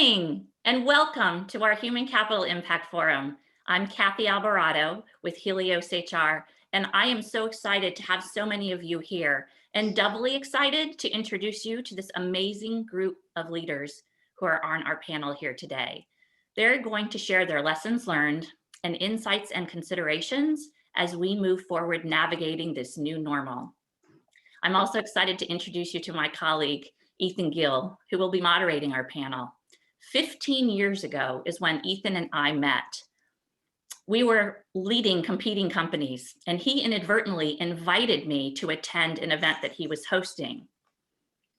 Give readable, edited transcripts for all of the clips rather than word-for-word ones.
morning and welcome to our Human Capital Impact Forum. I'm Kathy Alvarado with Helios HR, and I am so excited to have so many of you here and doubly excited to introduce you to this amazing group of leaders who are on our panel here today. They're going to share their lessons learned and insights and considerations as we move forward navigating this new normal. I'm also excited to introduce you to my colleague, Ethan Gill, who will be moderating our panel. 15 years ago is when Ethan and I met. We were leading competing companies, and he inadvertently invited me to attend an event that he was hosting.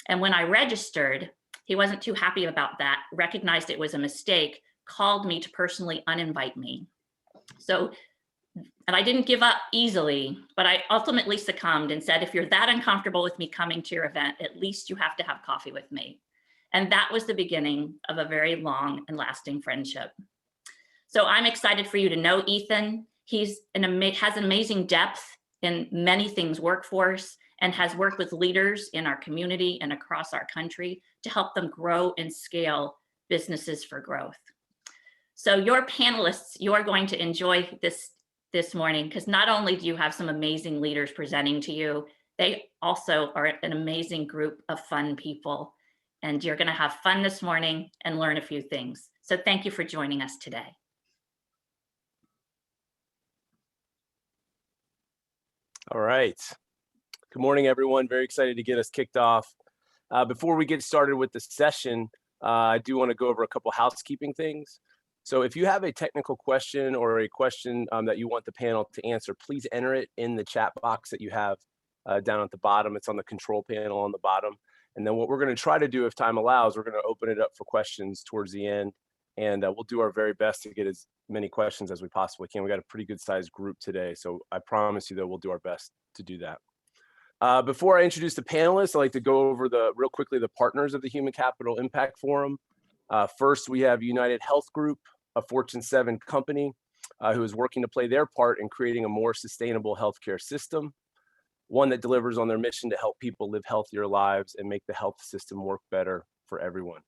And when I registered, he wasn't too happy about that, recognized it was a mistake, called me to personally uninvite me. And I didn't give up easily, but I ultimately succumbed and said, if you're that uncomfortable with me coming to your event, at least you have to have coffee with me. And that was the beginning of a very long and lasting friendship. So I'm excited for you to know Ethan. Has an amazing depth in many things workforce and has worked with leaders in our community and across our country to help them grow and scale businesses for growth. So your panelists, you are going to enjoy this morning, because not only do you have some amazing leaders presenting to you, they also are an amazing group of fun people. And you're going to have fun this morning and learn a few things. So thank you for joining us today. All right. Good morning, everyone. Very excited to get us kicked off. Before we get started with the session, I do want to go over a couple housekeeping things. So if you have a technical question or a question that you want the panel to answer, please enter it in the chat box that you have down at the bottom. It's on the control panel on the bottom. And then what we're going to try to do, if time allows, we're going to open it up for questions towards the end. And we'll do our very best to get as many questions as we possibly can. We got a pretty good sized group today. So I promise you that we'll do our best to do that. Before I introduce the panelists, I'd like to go over real quickly the partners of the Human Capital Impact Forum. First, we have United Health Group, a Fortune 7 company who is working to play their part in creating a more sustainable healthcare system, one that delivers on their mission to help people live healthier lives and make the health system work better for everyone.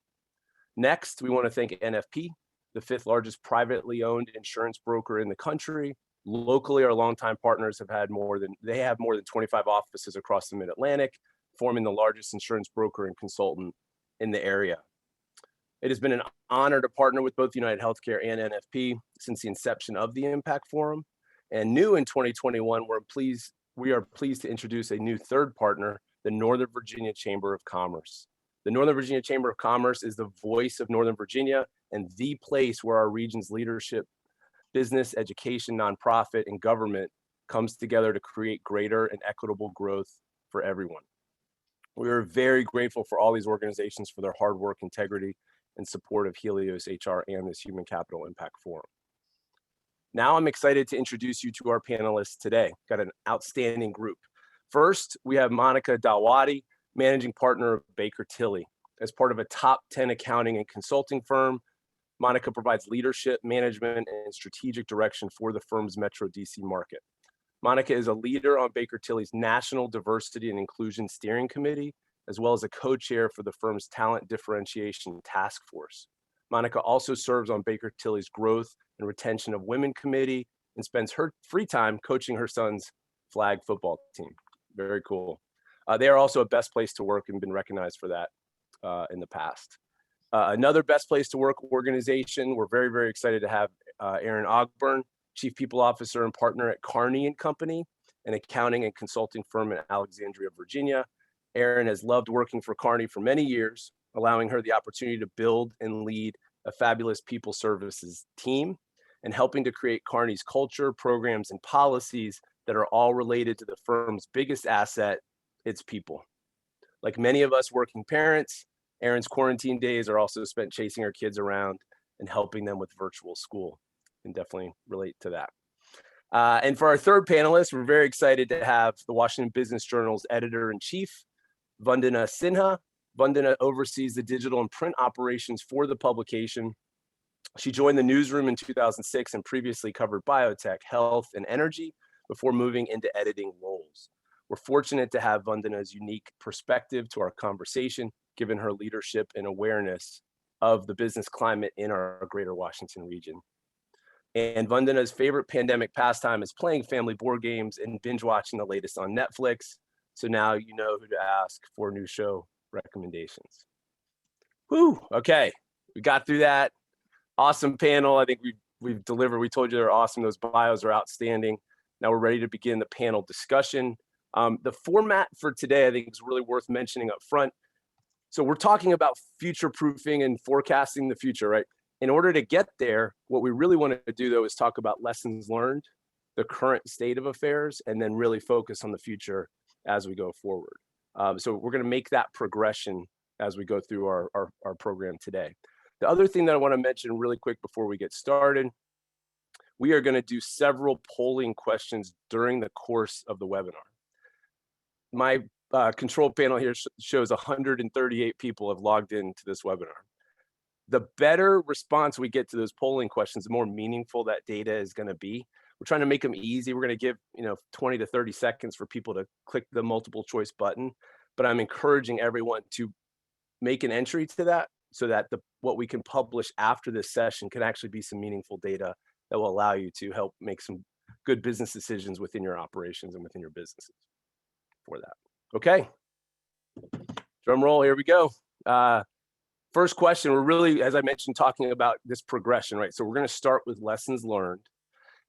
Next, we want to thank NFP, the 5th largest privately owned insurance broker in the country. Locally, our longtime partners have more than 25 offices across the Mid-Atlantic, forming the largest insurance broker and consultant in the area. It has been an honor to partner with both United Healthcare and NFP since the inception of the Impact Forum. And new in 2021, we are pleased to introduce a new third partner, the Northern Virginia Chamber of Commerce. The Northern Virginia Chamber of Commerce is the voice of Northern Virginia and the place where our region's leadership, business, education, nonprofit, and government comes together to create greater and equitable growth for everyone. We are very grateful for all these organizations for their hard work, integrity, and support of Helios HR and this Human Capital Impact Forum. Now I'm excited to introduce you to our panelists today. Got an outstanding group. First, we have Monica Dalwadi, Managing Partner of Baker Tilly. As part of a top 10 accounting and consulting firm, Monica provides leadership, management, and strategic direction for the firm's Metro DC market. Monica is a leader on Baker Tilly's National Diversity and Inclusion Steering Committee, as well as a co-chair for the firm's Talent Differentiation Task Force. Monica also serves on Baker Tilly's Growth and Retention of Women Committee and spends her free time coaching her son's flag football team. Very cool. They are also a best place to work and been recognized for that in the past. Another best place to work organization, we're very, very excited to have Aaron Ogburn, Chief People Officer and Partner at Carney & Company, an accounting and consulting firm in Alexandria, Virginia. Aaron has loved working for Carney for many years, allowing her the opportunity to build and lead a fabulous people services team and helping to create Carney's culture, programs, and policies that are all related to the firm's biggest asset, its people. Like many of us working parents, Erin's quarantine days are also spent chasing her kids around and helping them with virtual school, and definitely relate to that. And for our third panelist, we're very excited to have the Washington Business Journal's editor-in-chief, Vandana Sinha. Vandana oversees the digital and print operations for the publication. She joined the newsroom in 2006 and previously covered biotech, health, and energy before moving into editing roles. We're fortunate to have Vandana's unique perspective to our conversation, given her leadership and awareness of the business climate in our greater Washington region. And Vandana's favorite pandemic pastime is playing family board games and binge watching the latest on Netflix. So now you know who to ask for new show recommendations. Whew, okay, we got through that. Awesome panel. I think we've delivered. We told you they're awesome. Those bios are outstanding. Now we're ready to begin the panel discussion. The format for today, I think, is really worth mentioning up front. So we're talking about future proofing and forecasting the future, right? In order to get there, what we really want to do, though, is talk about lessons learned, the current state of affairs, and then really focus on the future as we go forward. So we're going to make that progression as we go through our program today. The other thing that I want to mention really quick before we get started, we are going to do several polling questions during the course of the webinar. My control panel here shows 138 people have logged into this webinar. The better response we get to those polling questions, the more meaningful that data is going to be. We're trying to make them easy. We're going to give 20 to 30 seconds for people to click the multiple choice button, but I'm encouraging everyone to make an entry to that so that what we can publish after this session can actually be some meaningful data that will allow you to help make some good business decisions within your operations and within your businesses for that. Okay, drum roll, here we go. First question, we're really, as I mentioned, talking about this progression, right? So we're going to start with lessons learned.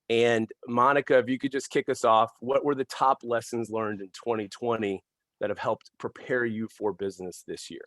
And Monica, if you could just kick us off, what were the top lessons learned in 2020 that have helped prepare you for business this year?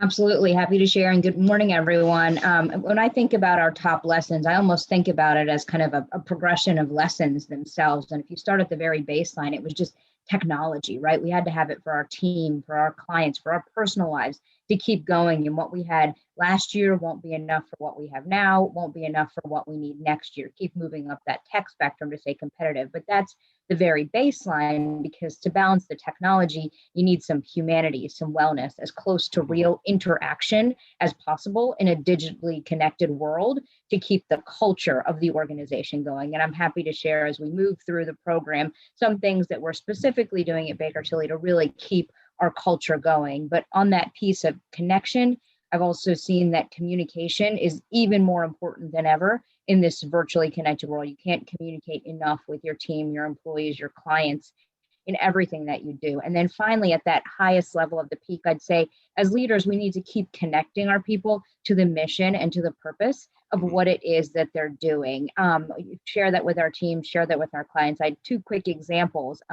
Absolutely. Happy to share. And good morning, everyone. When I think about our top lessons, I almost think about it as kind of a progression of lessons themselves. And if you start at the very baseline, it was just technology, right? We had to have it for our team, for our clients, for our personal lives to keep going. And what we had last year won't be enough for what we have now, won't be enough for what we need next year. Keep moving up that tech spectrum to stay competitive. But that's the very baseline, because to balance the technology, you need some humanity, some wellness, as close to real interaction as possible in a digitally connected world to keep the culture of the organization going. And I'm happy to share as we move through the program some things that we're specifically doing at Baker Tilly to really keep our culture going. But on that piece of connection, I've also seen that communication is even more important than ever in this virtually connected world. You can't communicate enough with your team, your employees, your clients in everything that you do. And then finally, at that highest level of the peak, I'd say as leaders, we need to keep connecting our people to the mission and to the purpose of what it is that they're doing. Share that with our team, share that with our clients. I had two quick examples.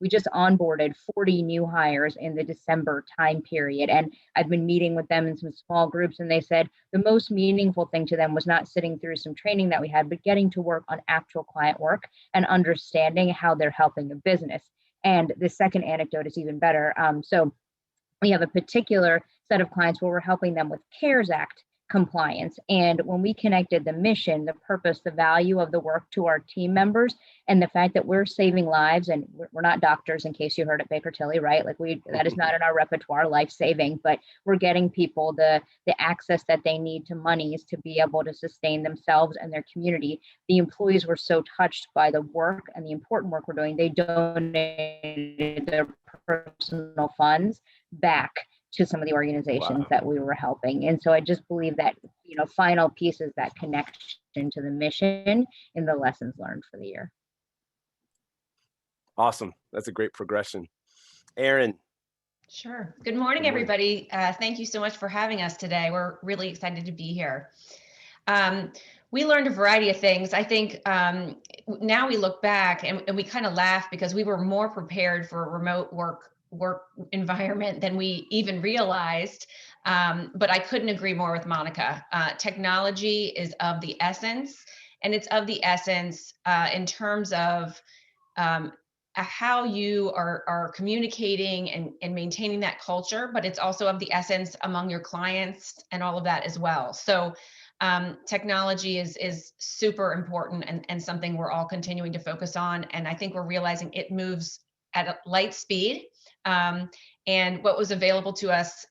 We just onboarded 40 new hires in the December time period, and I've been meeting with them in some small groups, and they said the most meaningful thing to them was not sitting through some training that we had, but getting to work on actual client work and understanding how they're helping a business. And the second anecdote is even better. So we have a particular set of clients where we're helping them with CARES Act compliance. And when we connected the mission, the purpose, the value of the work to our team members, and the fact that we're saving lives, and we're not doctors, in case you heard at Baker Tilly, right? Like that is not in our repertoire, life saving, but we're getting people the access that they need to monies to be able to sustain themselves and their community. The employees were so touched by the work and the important work we're doing, they donated their personal funds back to some of the organizations that we were helping. And so I just believe that, final piece is that connection to the mission in the lessons learned for the year. Awesome. That's a great progression. Erin. Sure. Good morning, everybody. Thank you so much for having us today. We're really excited to be here. We learned a variety of things. I think now we look back and we kind of laugh because we were more prepared for a remote work environment than we even realized. But I couldn't agree more with Monica. Technology is of the essence, and it's of the essence in terms of how you are communicating and maintaining that culture, but it's also of the essence among your clients and all of that as well. So technology is super important and something we're all continuing to focus on. And I think we're realizing it moves at a light speed. And what was available to us,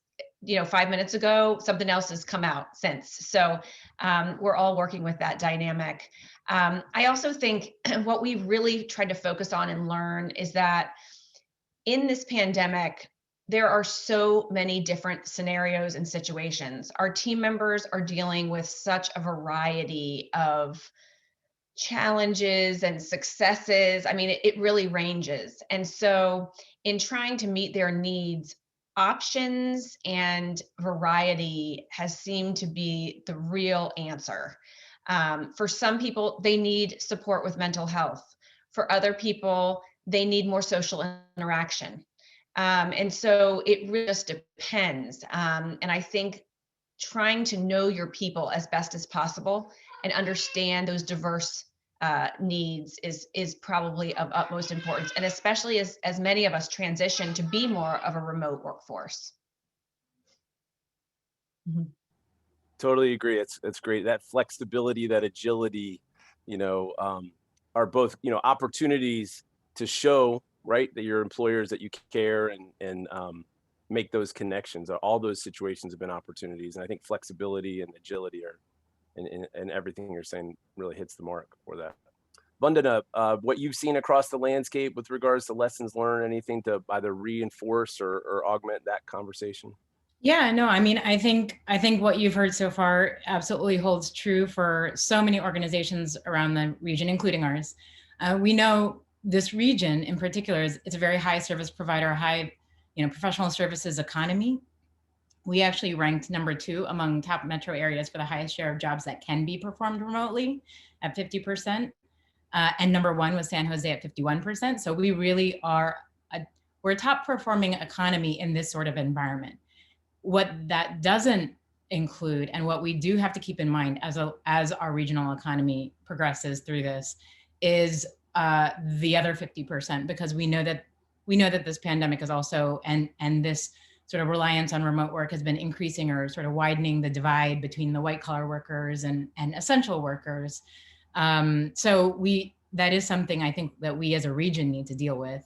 5 minutes ago, something else has come out since. So we're all working with that dynamic. I also think what we really tried to focus on and learn is that in this pandemic, there are so many different scenarios and situations. Our team members are dealing with such a variety of challenges and successes. I mean, it really ranges. And so, in trying to meet their needs, options and variety has seemed to be the real answer. For some people, they need support with mental health. For other people, they need more social interaction. And so it really just depends. And I think trying to know your people as best as possible and understand those diverse needs is probably of utmost importance, and especially as many of us transition to be more of a remote workforce. Totally agree. It's great. That flexibility, that agility, are both, opportunities to show, right, that your employers, that you care and make those connections. All those situations have been opportunities. And I think flexibility and agility are, and everything you're saying really hits the mark for that. Vandana, what you've seen across the landscape with regards to lessons learned, anything to either reinforce or augment that conversation? Yeah, no, I mean, I think what you've heard so far absolutely holds true for so many organizations around the region, including ours. We know this region in particular it's a very high service provider, high, professional services economy. We actually ranked number 2 among top metro areas for the highest share of jobs that can be performed remotely at 50%. And number 1 was San Jose at 51%. So we really are, we're a top performing economy in this sort of environment. What that doesn't include, and what we do have to keep in mind as our regional economy progresses through this, is the other 50%, because we know that this pandemic is also, and this sort of reliance on remote work has been increasing or sort of widening the divide between the white collar workers and essential workers. So that is something I think that we as a region need to deal with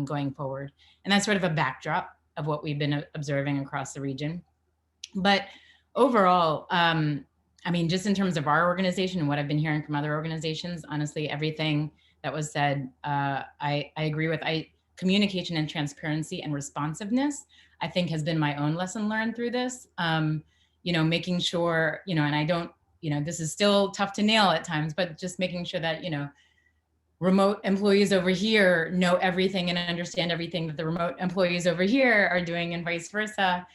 going forward. And that's sort of a backdrop of what we've been observing across the region. But overall, I mean, just in terms of our organization and what I've been hearing from other organizations, honestly, everything that was said, I agree with. Communication and transparency and responsiveness, I think, has been my own lesson learned through this. Making sure, and I don't, this is still tough to nail at times, but just making sure that, remote employees over here know everything and understand everything that the remote employees over here are doing, and vice versa.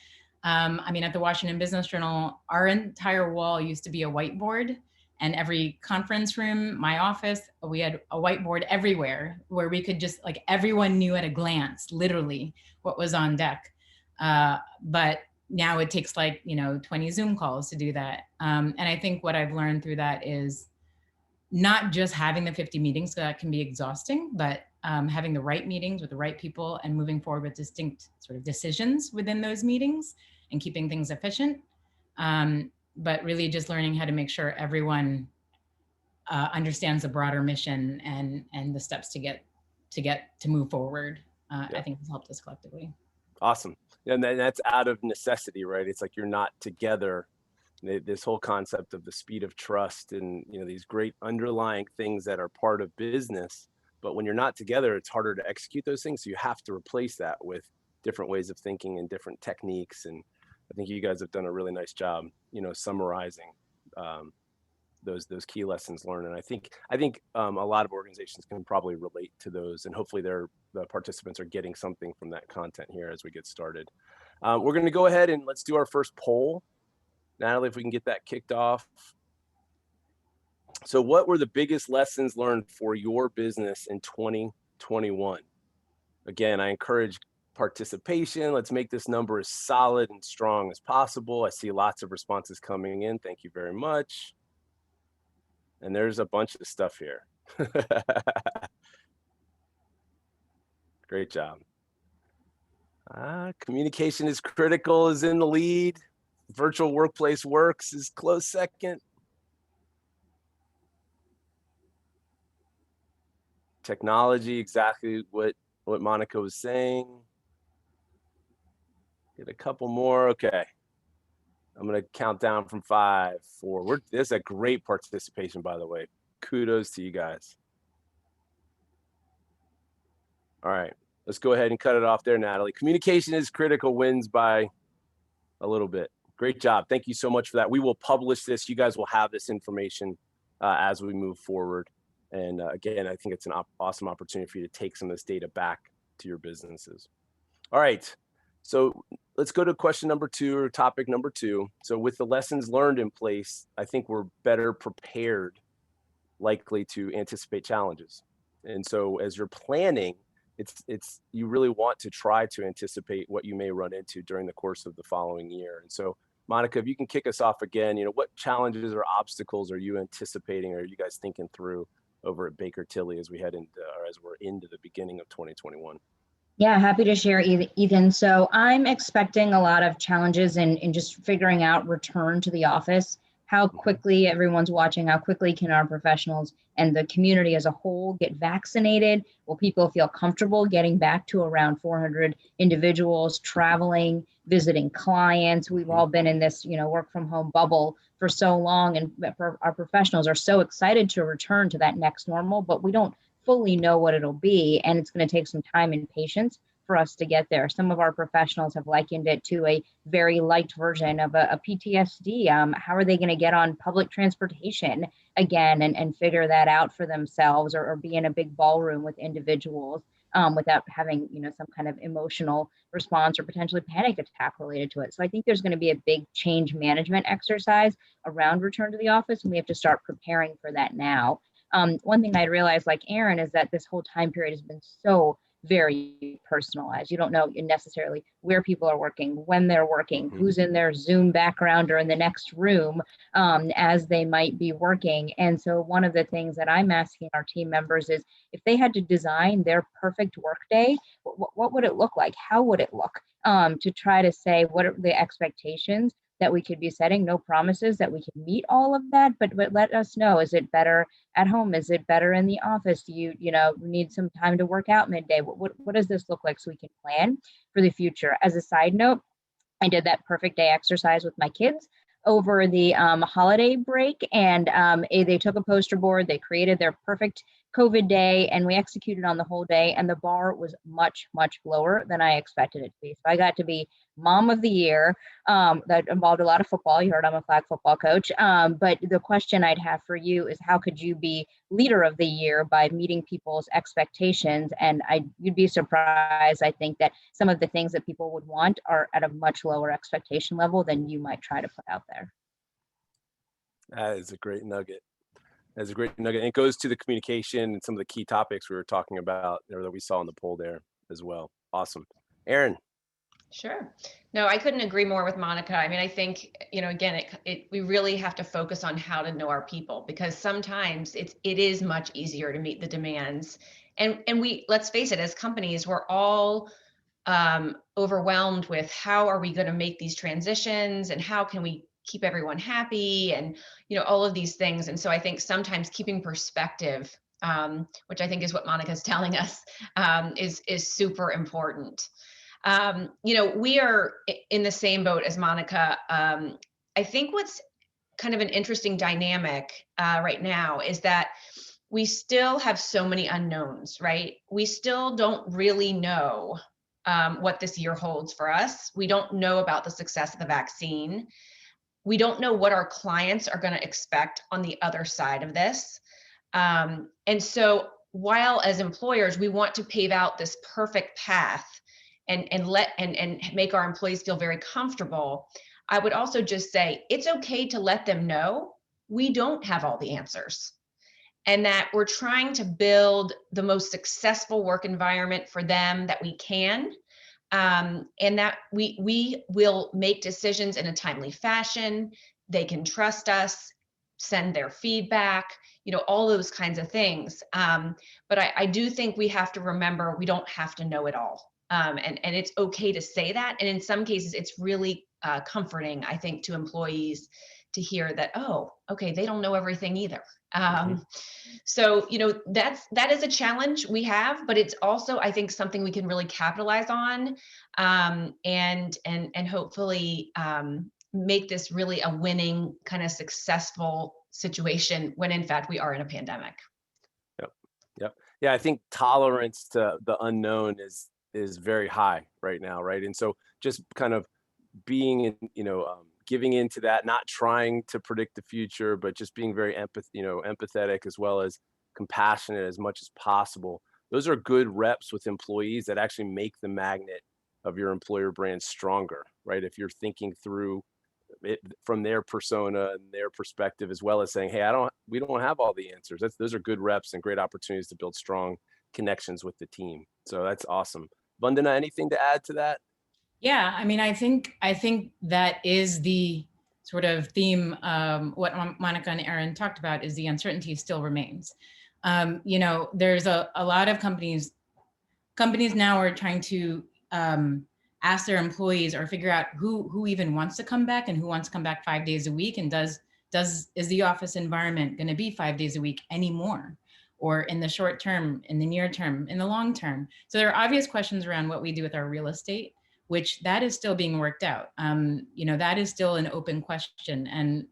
I mean, at the Washington Business Journal, our entire wall used to be a whiteboard, and every conference room, my office, we had a whiteboard everywhere where we could just, like, everyone knew at a glance, literally, what was on deck. But now it takes 20 Zoom calls to do that. And I think what I've learned through that is not just having the 50 meetings, so that can be exhausting, but having the right meetings with the right people and moving forward with distinct sort of decisions within those meetings and keeping things efficient. But really just learning how to make sure everyone understands the broader mission and the steps to move forward. I think has helped us collectively. Awesome. And then that's out of necessity, right? It's like you're not together. This whole concept of the speed of trust and these great underlying things that are part of business, but when you're not together, it's harder to execute those things. So you have to replace that with different ways of thinking and different techniques. And I think you guys have done a really nice job, summarizing those key lessons learned. And I think a lot of organizations can probably relate to those, and hopefully the participants are getting something from that content here as we get started. We're going to go ahead and let's do our first poll. Natalie, if we can get that kicked off. So what were the biggest lessons learned for your business in 2021? Again, I encourage participation. Let's make this number as solid and strong as possible. I see lots of responses coming in. Thank you very much. And there's a bunch of stuff here. Great job. Communication is critical is in the lead. Virtual workplace works is close second. Technology, exactly what Monica was saying. Get a couple more. Okay. I'm going to count down from 5, 4. There's a great participation, by the way. Kudos to you guys. All right. let's go ahead and cut it off there, Natalie. Communication is critical wins by a little bit. Great job. Thank you so much for that. We will publish this. You guys will have this information as we move forward. And again, I think it's an awesome opportunity for you to take some of this data back to your businesses. All right. So let's go to question number 2, or topic number 2. So with the lessons learned in place, I think we're better prepared, likely, to anticipate challenges. And so as you're planning, it's you really want to try to anticipate what you may run into during the course of the following year. And so, Monica, if you can kick us off again, what challenges or obstacles are you anticipating, or are you guys thinking through over at Baker Tilly as we head into, or as we're into the beginning of 2021? Yeah, happy to share, Ethan. So I'm expecting a lot of challenges in just figuring out return to the office, how quickly everyone's watching, how quickly can our professionals and the community as a whole get vaccinated? Will people feel comfortable getting back to around 400 individuals traveling, visiting clients? We've all been in this, work from home bubble for so long, and our professionals are so excited to return to that next normal, but we don't fully know what it'll be, and it's going to take some time and patience for us to get there. Some of our professionals have likened it to a very light version of a PTSD. How are they going to get on public transportation again and figure that out for themselves, or be in a big ballroom with individuals without having some kind of emotional response or potentially panic attack related to it? So I think there's going to be a big change management exercise around return to the office, and we have to start preparing for that now. One thing I realized, like Aaron, is that this whole time period has been so very personalized. You don't know necessarily where people are working, when they're working, who's in their Zoom background or in the next room as they might be working. And so one of the things that I'm asking our team members is, if they had to design their perfect workday, what would it look like? How would it look? To try to say, what are the expectations that we could be setting? No promises that we can meet all of that, but let us know. Is it better at home? Is it better in the office? Do you need some time to work out midday? What does this look like, so we can plan for the future? As a side note, I did that perfect day exercise with my kids over the holiday break, and they took a poster board, they created their perfect COVID day, and we executed on the whole day, and the bar was much, much lower than I expected it to be. So I got to be Mom of the Year. That involved a lot of football. You heard I'm a flag football coach. But the question I'd have for you is, how could you be Leader of the Year by meeting people's expectations? And you'd be surprised, I think, that some of the things that people would want are at a much lower expectation level than you might try to put out there. That is a great nugget. And it goes to the communication and some of the key topics we were talking about, or that we saw in the poll there as well. Awesome. Aaron. Sure. No, I couldn't agree more with Monica. I mean, I think, again, we really have to focus on how to know our people, because sometimes it is much easier to meet the demands. And let's face it, as companies, we're all overwhelmed with how are we going to make these transitions, and how can we keep everyone happy, and all of these things. And so I think sometimes keeping perspective, which I think is what Monica's telling us, is super important. We are in the same boat as Monica. I think what's kind of an interesting dynamic right now is that we still have so many unknowns, right? We still don't really know what this year holds for us. We don't know about the success of the vaccine. We don't know what our clients are going to expect on the other side of this. And so while as employers, we want to pave out this perfect path and make our employees feel very comfortable, I would also just say it's okay to let them know we don't have all the answers, and that we're trying to build the most successful work environment for them that we can. And that we will make decisions in a timely fashion. They can trust us, send their feedback, all those kinds of things. But I do think we have to remember we don't have to know it all. And it's okay to say that. And in some cases, it's really comforting, I think, to employees to hear that, oh, okay, they don't know everything either. So, that is a challenge we have, but it's also, I think, something we can really capitalize on, and hopefully make this really a winning kind of successful situation when in fact we are in a pandemic. Yep. Yeah, I think tolerance to the unknown is is very high right now, right? And so just kind of being in, giving into that, not trying to predict the future, but just being very empathetic as well as compassionate as much as possible. Those are good reps with employees that actually make the magnet of your employer brand stronger, right? If you're thinking through it from their persona and their perspective, as well as saying, hey, we don't have all the answers. Those are good reps and great opportunities to build strong connections with the team. So that's awesome. Vandana, anything to add to that? Yeah, I mean, I think that is the sort of theme. What Monica and Aaron talked about is the uncertainty still remains. There's a lot of companies now are trying to ask their employees or figure out who even wants to come back and who wants to come back 5 days a week, and is the office environment going to be 5 days a week anymore, or in the short term, in the near term, in the long term. So there are obvious questions around what we do with our real estate, which that is still being worked out. That is still an open question. And,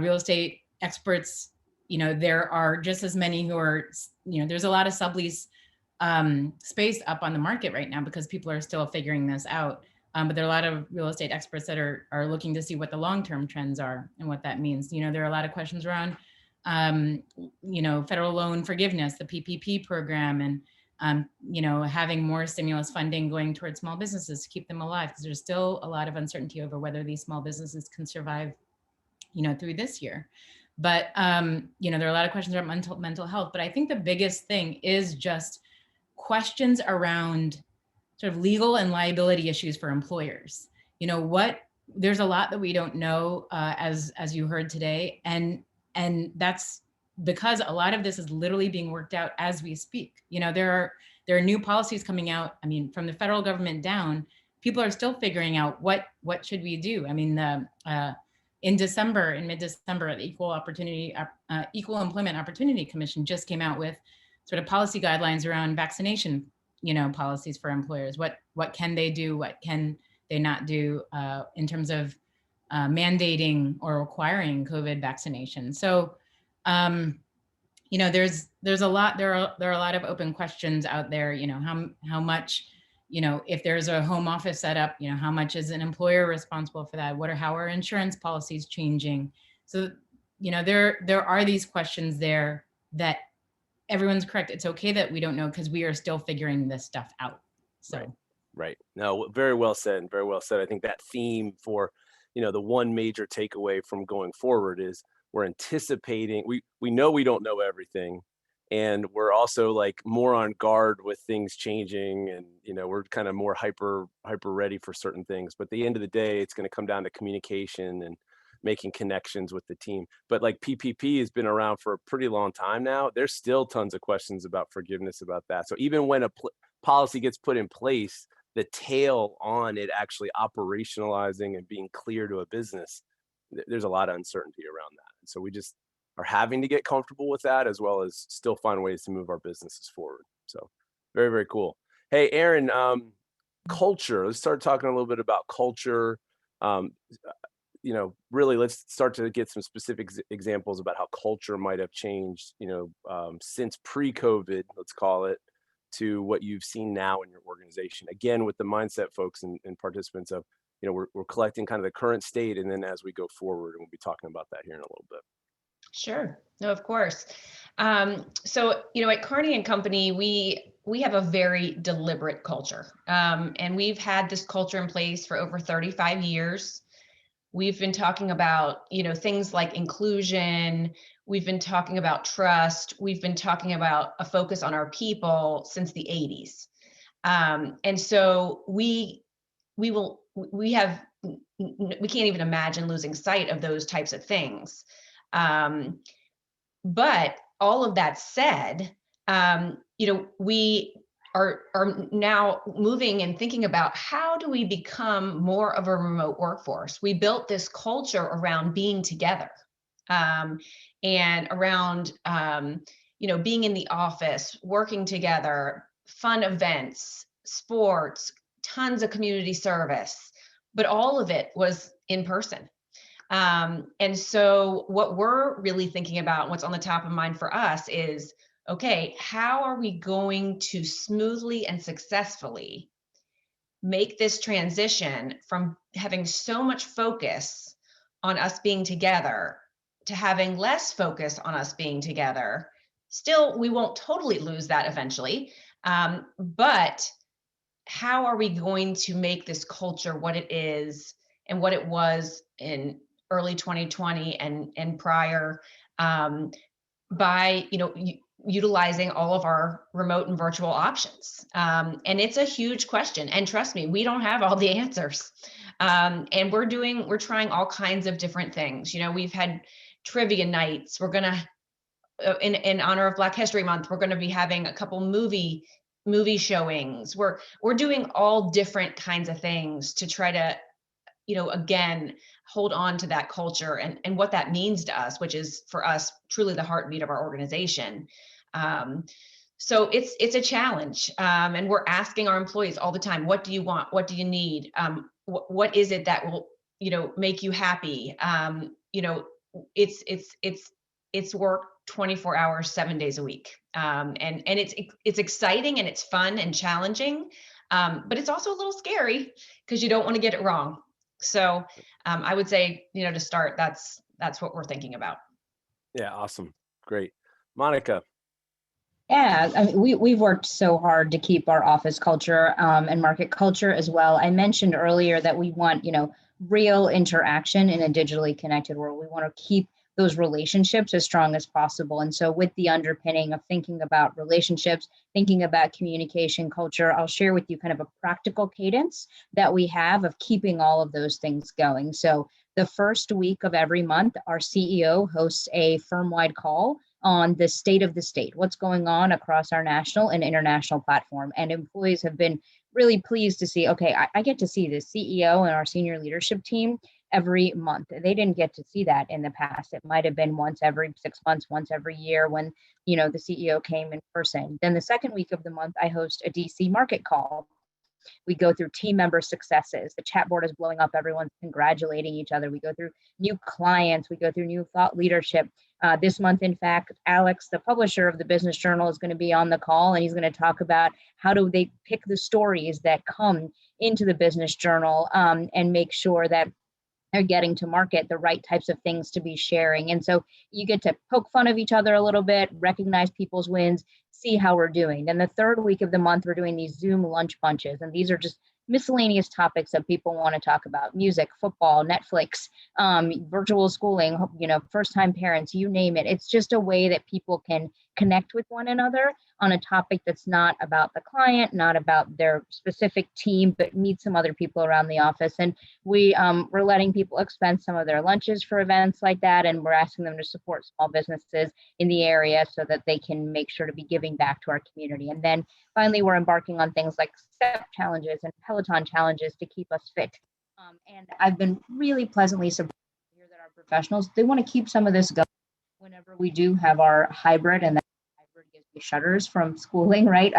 real estate experts, there are just as many who are, there's a lot of sublease space up on the market right now because people are still figuring this out. But there are a lot of real estate experts that are looking to see what the long-term trends are and what that means. There are a lot of questions around, federal loan forgiveness, the PPP program, and having more stimulus funding going towards small businesses to keep them alive, because there's still a lot of uncertainty over whether these small businesses can survive, through this year. But, there are a lot of questions around mental health. But I think the biggest thing is just questions around sort of legal and liability issues for employers. There's a lot that we don't know, as you heard today. And that's because a lot of this is literally being worked out as we speak. There are new policies coming out. I mean, from the federal government down, people are still figuring out what should we do. I mean, in mid-December, the Equal Employment Opportunity Commission just came out with sort of policy guidelines around vaccination, policies for employers. What can they do? What can they not do in terms of mandating or requiring COVID vaccination? So, there's a lot. There are a lot of open questions out there. How much, if there's a home office set up, how much is an employer responsible for that? How are insurance policies changing? So, there are these questions there that everyone's correct. It's okay that we don't know, because we are still figuring this stuff out. So. Right. No, very well said. Very well said. I think that theme for, the one major takeaway from going forward is we're anticipating, we know we don't know everything. And we're also like more on guard with things changing, and, we're kind of more hyper ready for certain things. But at the end of the day, it's going to come down to communication and making connections with the team. But like PPP has been around for a pretty long time now. There's still tons of questions about forgiveness about that. So even when a policy gets put in place, the tail on it actually operationalizing and being clear to a business, there's a lot of uncertainty around that. And so we just are having to get comfortable with that, as well as still find ways to move our businesses forward. So very, very cool. Hey, Aaron, culture. Let's start talking a little bit about culture. Really, let's start to get some specific examples about how culture might have changed, since pre-COVID, let's call it, to what you've seen now in your organization. Again, with the mindset folks and participants of, we're collecting kind of the current state, and then as we go forward, and we'll be talking about that here in a little bit. Sure. No, of course. So, at Carney and Company, we have a very deliberate culture. And we've had this culture in place for over 35 years. We've been talking about, things like inclusion. We've been talking about trust. We've been talking about a focus on our people since the 80s. And so we can't even imagine losing sight of those types of things. But all of that said, we are now moving and thinking about how do we become more of a remote workforce. We built this culture around being together, and around, being in the office, working together, fun events, sports, tons of community service, but all of it was in person. And so what we're really thinking about, what's on the top of mind for us is, okay, how are we going to smoothly and successfully make this transition from having so much focus on us being together to having less focus on us being together? Still, we won't totally lose that eventually, but how are we going to make this culture what it is and what it was in early 2020 and prior, by utilizing all of our remote and virtual options? And it's a huge question, and trust me, we don't have all the answers. And we're trying all kinds of different things. We've had trivia nights. We're gonna in honor of Black History Month, we're going to be having a couple movie showings. We're doing all different kinds of things to try to, again, hold on to that culture and what that means to us, which is for us truly the heartbeat of our organization. So it's a challenge, and we're asking our employees all the time, what do you want? What do you need? What is it that will make you happy? It's work 24 hours, 7 days a week. And it's exciting and it's fun and challenging, but it's also a little scary because you don't want to get it wrong. So I would say, to start, that's what we're thinking about. Yeah, awesome. Great. Monica. Yeah, I mean, we've worked so hard to keep our office culture and market culture as well. I mentioned earlier that we want, real interaction in a digitally connected world. We want to keep those relationships as strong as possible. And so with the underpinning of thinking about relationships, thinking about communication culture, I'll share with you kind of a practical cadence that we have of keeping all of those things going. So the first week of every month, our CEO hosts a firm-wide call on the state of the state, what's going on across our national and international platform. And employees have been really pleased to see, okay, I get to see the CEO and our senior leadership team every month. They didn't get to see that in the past. It might have been once every 6 months, once every year when, the CEO came in person. Then the second week of the month, I host a DC market call. We go through team member successes. The chat board is blowing up. Everyone's congratulating each other. We go through new clients. We go through new thought leadership. This month, in fact, Alex, the publisher of the Business Journal, is going to be on the call, and he's going to talk about how do they pick the stories that come into the Business Journal, and make sure that they're getting to market the right types of things to be sharing. And so you get to poke fun of each other a little bit, recognize people's wins, see how we're doing. Then the third week of the month, we're doing these Zoom lunch bunches. And these are just miscellaneous topics that people want to talk about: music, football, Netflix, virtual schooling, first-time parents, you name it. It's just a way that people can connect with one another on a topic that's not about the client, not about their specific team, but meet some other people around the office. And we're letting people expense some of their lunches for events like that, and we're asking them to support small businesses in the area so that they can make sure to be giving back to our community. And then finally, we're embarking on things like step challenges and Peloton challenges to keep us fit. And I've been really pleasantly surprised to hear that our professionals, they want to keep some of this going whenever we do have our hybrid, and that hybrid gives me shudders from schooling, right?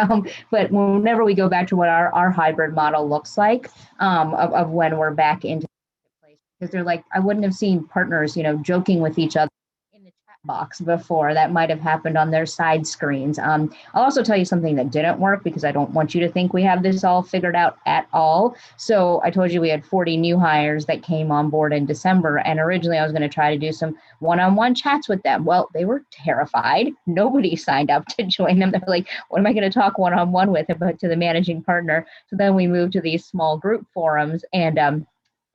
But whenever we go back to what our hybrid model looks like, of when we're back into the place, because they're like, I wouldn't have seen partners, joking with each other in the chat box before. That might have happened on their side screens. I'll also tell you something that didn't work, because I don't want you to think we have this all figured out at all. So I told you we had 40 new hires that came on board in December, and originally I was going to try to do some one-on-one chats with them. Well, they were terrified. Nobody signed up to join them. They're like, what am I going to talk one-on-one with, but to the managing partner? So then we moved to these small group forums, and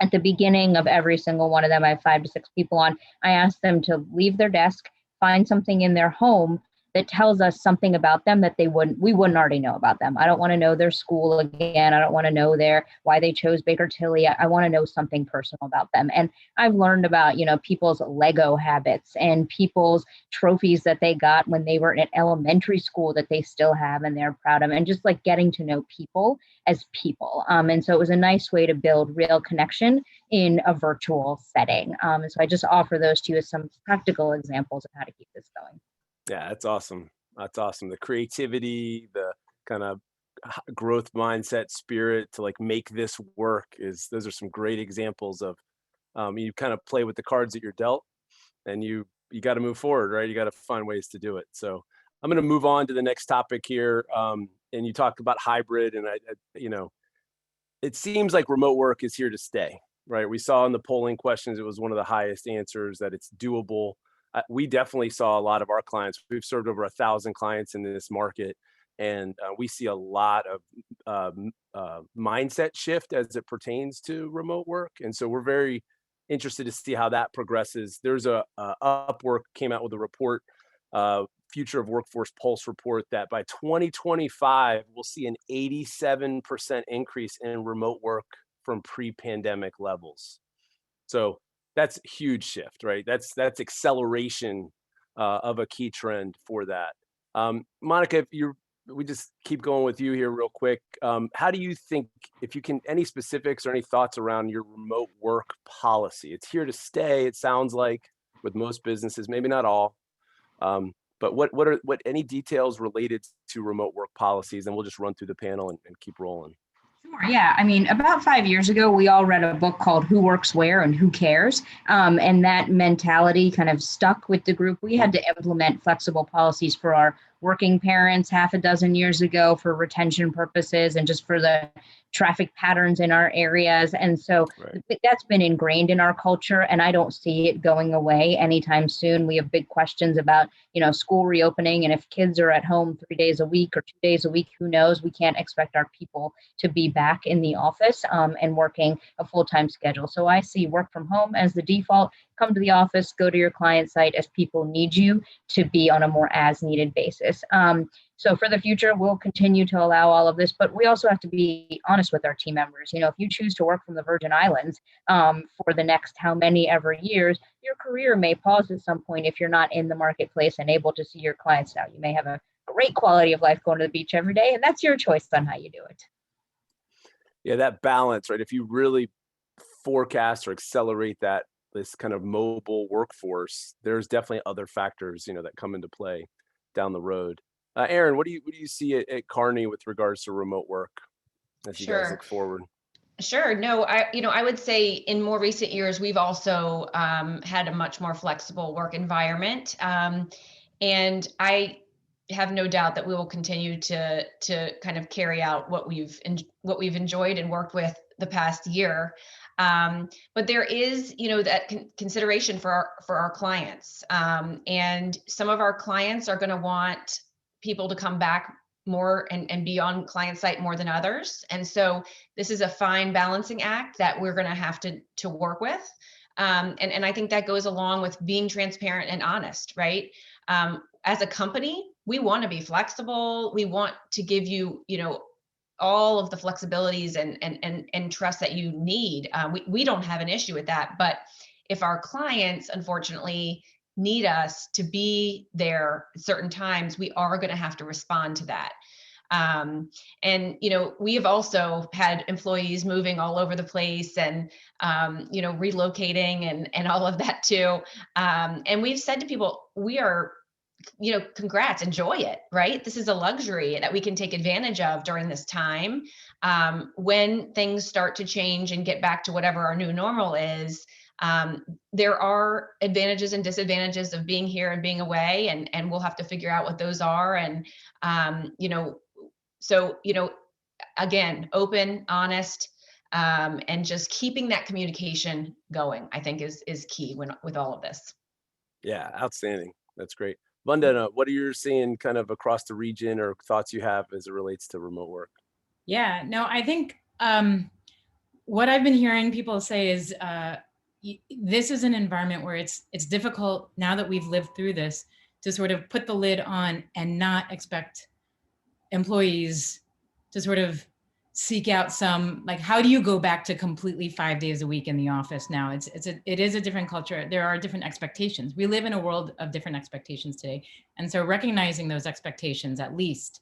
at the beginning of every single one of them, I have 5 to 6 people on. I ask them to leave their desk, find something in their home that tells us something about them that we wouldn't already know about them. I don't want to know their school again. I don't want to know why they chose Baker Tilly. I want to know something personal about them. And I've learned about, people's Lego habits and people's trophies that they got when they were in elementary school that they still have and they're proud of, and just like getting to know people as people. And so it was a nice way to build real connection in a virtual setting. And so I just offer those to you as some practical examples of how to keep this going. Yeah, that's awesome. That's awesome. The creativity, the kind of growth mindset, spirit to like make this work those are some great examples of you kind of play with the cards that you're dealt, and you got to move forward, right? You got to find ways to do it. So I'm going to move on to the next topic here. And you talked about hybrid, and it seems like remote work is here to stay, right? We saw in the polling questions, it was one of the highest answers that it's doable. We definitely saw a lot of our clients. We've served over 1,000 clients in this market, and we see a lot of mindset shift as it pertains to remote work. And so we're very interested to see how that progresses. There's Upwork came out with a report, Future of Workforce Pulse report, that by 2025, we'll see an 87% increase in remote work from pre-pandemic levels. So that's a huge shift, right? That's acceleration of a key trend for that. Monica, we just keep going with you here real quick. How do you think, if you can, any specifics or any thoughts around your remote work policy? It's here to stay, it sounds like, with most businesses, maybe not all. But what any details related to remote work policies, and we'll just run through the panel and keep rolling. Sure. Yeah. I mean, about 5 years ago, we all read a book called Who Works Where and Who Cares? And that mentality kind of stuck with the group. We had to implement flexible policies for our working parents half a dozen years ago for retention purposes and just for the traffic patterns in our areas. And so that's been ingrained in our culture, and I don't see it going away anytime soon. We have big questions about, school reopening, and if kids are at home 3 days a week or 2 days a week, who knows? We can't expect our people to be back in the office and working a full-time schedule. So I see work from home as the default. Come to the office, go to your client site as people need you to be on a more as-needed basis. So for the future, we'll continue to allow all of this, but we also have to be honest with our team members. If you choose to work from the Virgin Islands for the next how many ever years, your career may pause at some point if you're not in the marketplace and able to see your clients now. You may have a great quality of life going to the beach every day, and that's your choice on how you do it. Yeah, that balance, right? If you really forecast or accelerate this kind of mobile workforce, there's definitely other factors, that come into play down the road. Aaron, what do you see at Kearney with regards to remote work as you guys look forward? Sure. No, I would say in more recent years, we've also had a much more flexible work environment. And I have no doubt that we will continue to kind of carry out what we've enjoyed and worked with the past year. But there is, that consideration for our clients. And some of our clients are going to want people to come back more and be on client site more than others. And so this is a fine balancing act that we're going to have to work with. And I think that goes along with being transparent and honest, right? As a company, we want to be flexible. We want to give you, all of the flexibilities and trust that you need. We don't have an issue with that. But if our clients, unfortunately, need us to be there at certain times, we are going to have to respond to that. And, we have also had employees moving all over the place and, relocating and all of that too. And we've said to people, we are, congrats, enjoy it, right? This is a luxury that we can take advantage of during this time. When things start to change and get back to whatever our new normal is, there are advantages and disadvantages of being here and being away, and we'll have to figure out what those are. And, so, again, open, honest, and just keeping that communication going, I think is key with all of this. Yeah, outstanding. That's great. Vandana, what are you seeing kind of across the region or thoughts you have as it relates to remote work? Yeah, no, I think what I've been hearing people say is this is an environment where it's difficult now that we've lived through this to sort of put the lid on and not expect employees to sort of seek out some, like, how do you go back to completely 5 days a week in the office now? It is a different culture. There are different expectations. We live in a world of different expectations today. And so recognizing those expectations at least,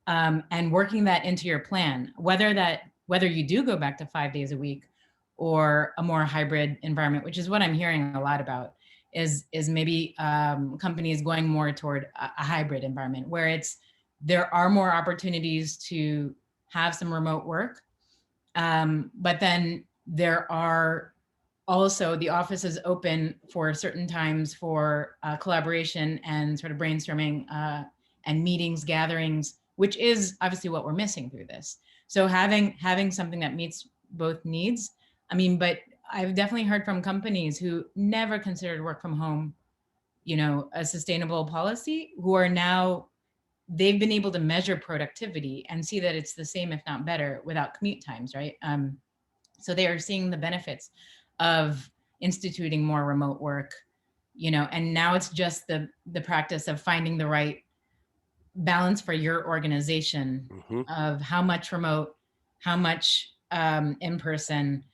and working that into your plan, whether you do go back to 5 days a week or a more hybrid environment, which is what I'm hearing a lot about, is maybe companies going more toward a hybrid environment where there are more opportunities to have some remote work. But then there are also, the office is open for certain times for collaboration and sort of brainstorming and meetings, gatherings, which is obviously what we're missing through this. So having something that meets both needs. I mean, but I've definitely heard from companies who never considered work from home, a sustainable policy, who are now, they've been able to measure productivity and see that it's the same, if not better, without commute times, right? So they are seeing the benefits of instituting more remote work, and now it's just the practice of finding the right balance for your organization of how much remote, how much in person,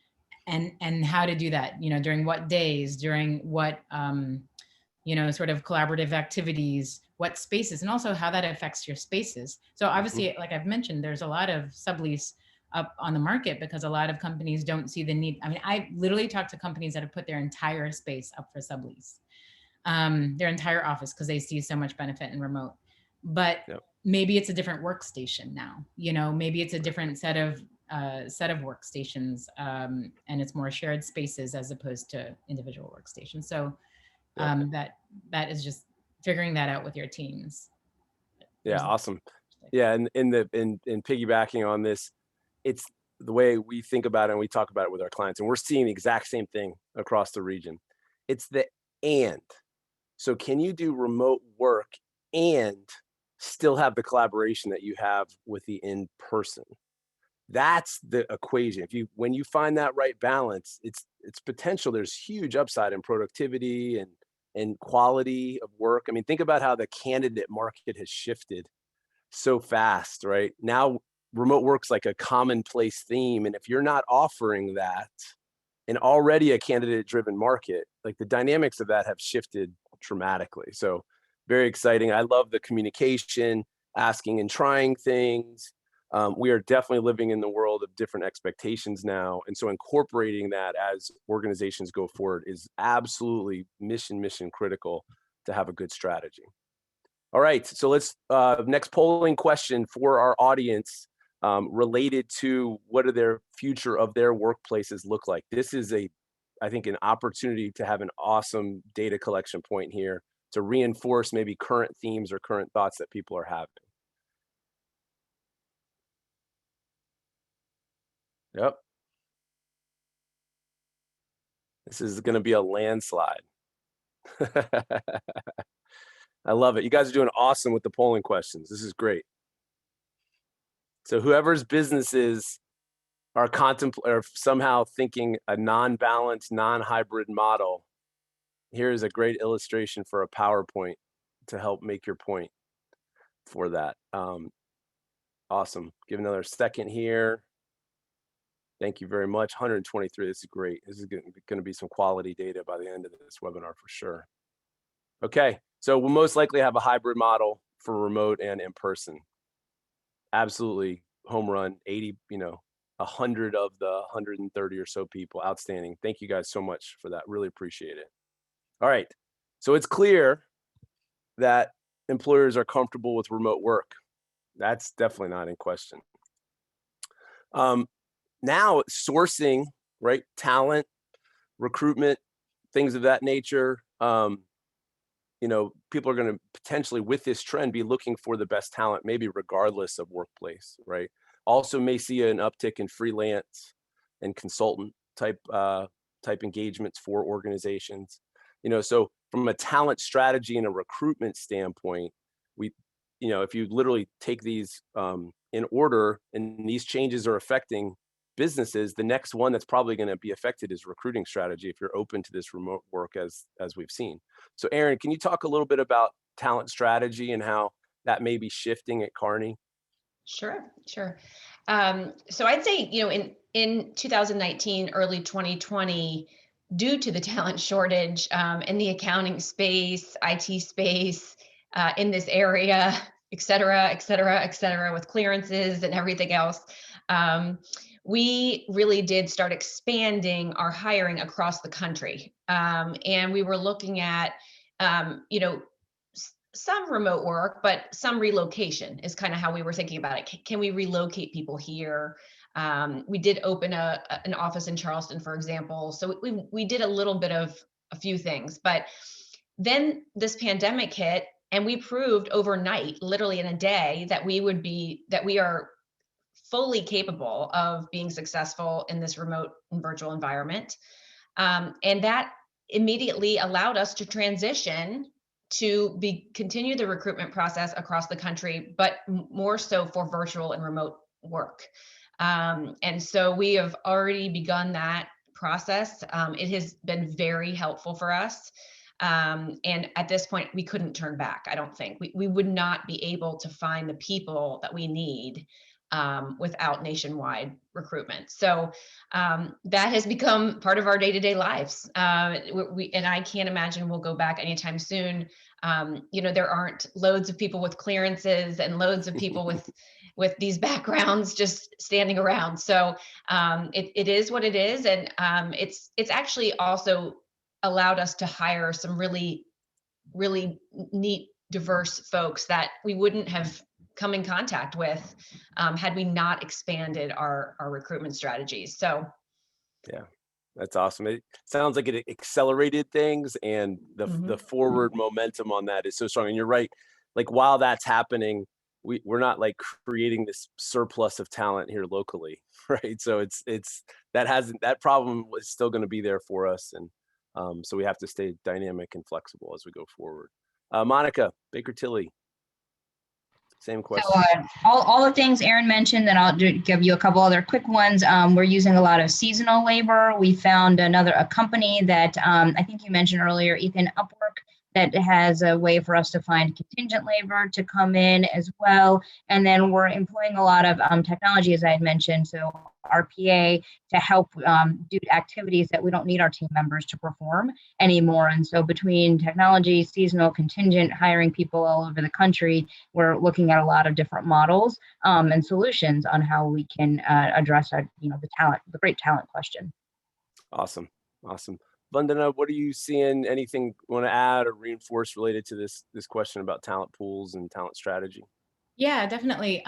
and how to do that, during what days, during what, sort of collaborative activities, what spaces, and also how that affects your spaces. So obviously, like I've mentioned, there's a lot of sublease up on the market because a lot of companies don't see the need. I mean, I literally talked to companies that have put their entire space up for sublease, their entire office, because they see so much benefit in remote. But maybe it's a different workstation now, maybe it's a different set of workstations, and it's more shared spaces as opposed to individual workstations. So that is just figuring that out with your teams. Yeah, awesome. Yeah, and in piggybacking on this, it's the way we think about it and we talk about it with our clients, and we're seeing the exact same thing across the region. It's the and. So can you do remote work and still have the collaboration that you have with the in-person? That's the equation. When you find that right balance, it's potential. There's huge upside in productivity and quality of work. I mean, think about how the candidate market has shifted so fast, right? Now, remote work's like a commonplace theme. And if you're not offering that in already a candidate-driven market, like the dynamics of that have shifted dramatically. So very exciting. I love the communication, asking and trying things. We are definitely living in the world of different expectations now. And so incorporating that as organizations go forward is absolutely mission critical to have a good strategy. All right, so let's, next polling question for our audience, related to what do their future of their workplaces look like. This is I think an opportunity to have an awesome data collection point here to reinforce maybe current themes or current thoughts that people are having. Yep. This is going to be a landslide. I love it. You guys are doing awesome with the polling questions. This is great. So whoever's businesses are somehow thinking a non-balanced, non-hybrid model, here's a great illustration for a PowerPoint to help make your point for that. Awesome. Give another second here. Thank you very much. 123. This is great. This is going to be some quality data by the end of this webinar for sure. Okay, so we'll most likely have a hybrid model for remote and in person. Absolutely home run. 80, 100 of the 130 or so people. Outstanding. Thank you guys so much for that. Really appreciate it. All right, so it's clear that employers are comfortable with remote work. That's definitely not in question. Now sourcing, right? Talent, recruitment, things of that nature. People are going to potentially, with this trend, be looking for the best talent, maybe regardless of workplace, right? Also may see an uptick in freelance and consultant type engagements for organizations. So from a talent strategy and a recruitment standpoint, if you literally take these in order, and these changes are affecting businesses, the next one that's probably going to be affected is recruiting strategy if you're open to this remote work as we've seen. So Erin, can you talk a little bit about talent strategy and how that may be shifting at Kearney? Sure. So I'd say, in 2019, early 2020, due to the talent shortage in the accounting space, IT space, in this area, et cetera, with clearances and everything else, we really did start expanding our hiring across the country. And we were looking at, some remote work, but some relocation is kind of how we were thinking about it. Can we relocate people here? We did open an office in Charleston, for example. So we did a little bit of a few things, but then this pandemic hit And we proved overnight, literally in a day, that we are fully capable of being successful in this remote and virtual environment. And that immediately allowed us to transition to continue the recruitment process across the country, but more so for virtual and remote work. And so we have already begun that process. It has been very helpful for us. And at this point, we couldn't turn back. I don't think we would not be able to find the people that we need without nationwide recruitment. So that has become part of our day-to-day lives. And I can't imagine we'll go back anytime soon. There aren't loads of people with clearances and loads of people with these backgrounds just standing around. So it is what it is. And it's actually also allowed us to hire some really, really neat, diverse folks that we wouldn't have come in contact with had we not expanded our recruitment strategies. So Yeah, that's awesome. It sounds like it accelerated things, and the forward momentum on that is so strong. And you're right, like while that's happening, we're not like creating this surplus of talent here locally, right? So it's that problem is still going to be there for us, and so we have to stay dynamic and flexible as we go forward. Monica Baker Tilly, same So question. all the things Aaron mentioned, and I'll give you a couple other quick ones. We're using a lot of seasonal labor. We found a company that I think you mentioned earlier, Ethan, Upwork, that has a way for us to find contingent labor to come in as well. And then we're employing a lot of technology, as I had mentioned, so RPA, to help do activities that we don't need our team members to perform anymore. And so between technology, seasonal, contingent, hiring people all over the country, we're looking at a lot of different models and solutions on how we can address the great talent question. Awesome. Vandana, what are you seeing? Anything you want to add or reinforce related to this question about talent pools and talent strategy? Yeah, definitely.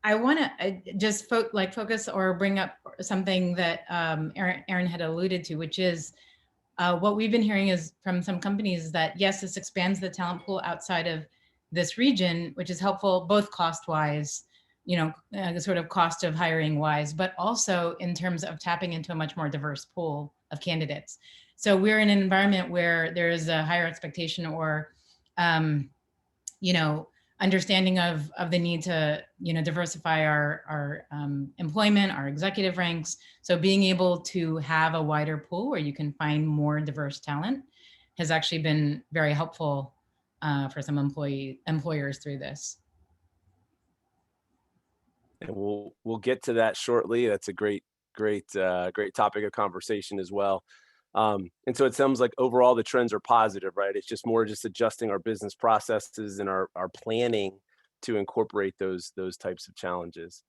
I want to just focus or bring up something that Aaron had alluded to, which is what we've been hearing is from some companies is that yes, this expands the talent pool outside of this region, which is helpful both cost-wise, the sort of cost of hiring wise, but also in terms of tapping into a much more diverse pool of candidates. So we're in an environment where there is a higher expectation or, understanding of the need to, diversify our employment, our executive ranks. So being able to have a wider pool where you can find more diverse talent has actually been very helpful for some employers through this. And we'll get to that shortly. That's a great topic of conversation as well. And so it sounds like overall the trends are positive, right? It's just adjusting our business processes and our planning to incorporate those types of challenges.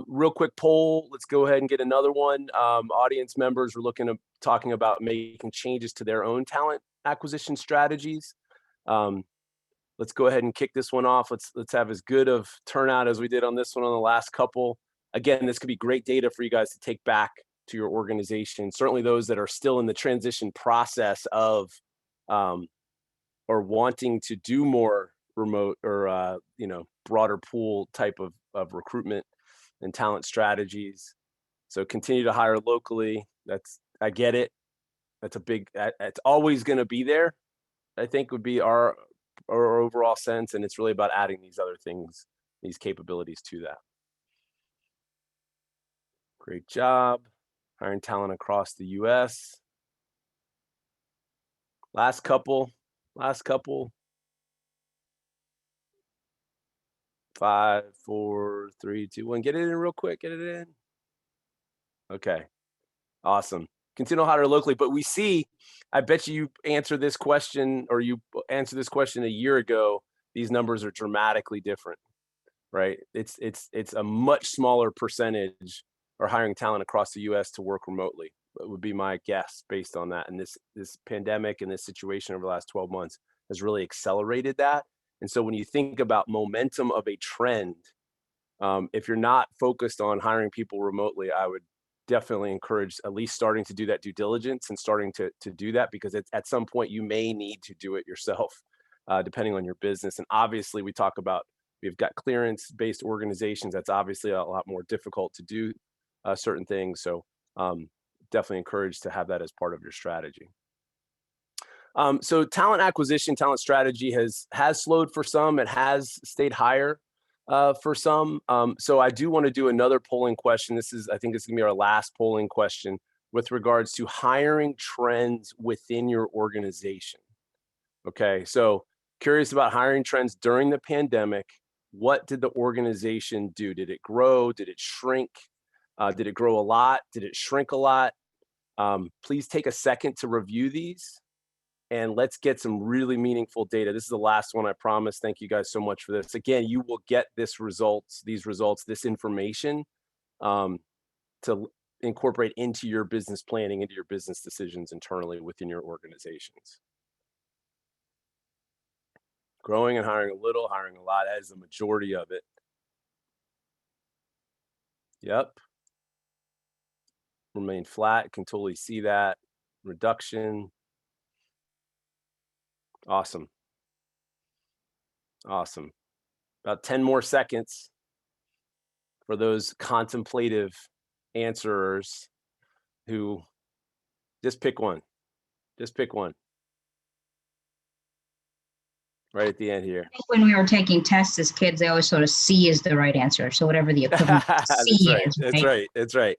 Real quick poll. Let's go ahead and get another one. Audience members were talking about making changes to their own talent acquisition strategies. Let's go ahead and kick this one off. Let's have as good of turnout as we did on this one on the last couple. Again, this could be great data for you guys to take back to your organization. Certainly those that are still in the transition process of or wanting to do more remote or broader pool type of recruitment and talent strategies. So continue to hire locally. I get it. It's always going to be there, I think would be our overall sense. And it's really about adding these other things, these capabilities to that. Great job. Hiring talent across the US. Last couple. 5, 4, 3, 2, 1. Get it in real quick. Get it in. Okay. Awesome. Continue to hire locally, but we see, I bet you answered this question or you answered this question a year ago. These numbers are dramatically different, right? It's a much smaller percentage are hiring talent across the US to work remotely. It would be my guess based on that. And this pandemic and this situation over the last 12 months has really accelerated that. And so when you think about momentum of a trend, if you're not focused on hiring people remotely, I would definitely encourage at least starting to do that due diligence and starting to do that, because at some point you may need to do it yourself depending on your business. And obviously we talk about, we've got clearance-based organizations. That's obviously a lot more difficult to do certain things. So definitely encouraged to have that as part of your strategy. So talent acquisition, talent strategy has slowed for some. It has stayed higher for some. So I do want to do another polling question. I think this is gonna be our last polling question with regards to hiring trends within your organization. Okay, so curious about hiring trends during the pandemic. What did the organization do? Did it grow? Did it shrink? Did it grow a lot? Did it shrink a lot? Please take a second to review these and let's get some really meaningful data. This is the last one, I promise. Thank you guys so much for this. Again, you will get these results, this information to incorporate into your business planning, into your business decisions internally within your organizations. Growing and hiring a little, hiring a lot, that is the majority of it. Yep. Remain flat, can totally see that. Reduction. Awesome. Awesome. About 10 more seconds for those contemplative answerers who just pick one. Just pick one. Right at the end here. When we were taking tests as kids, they always sort of C is the right answer. So whatever the equivalent of C That's right. is. That's right. That's right.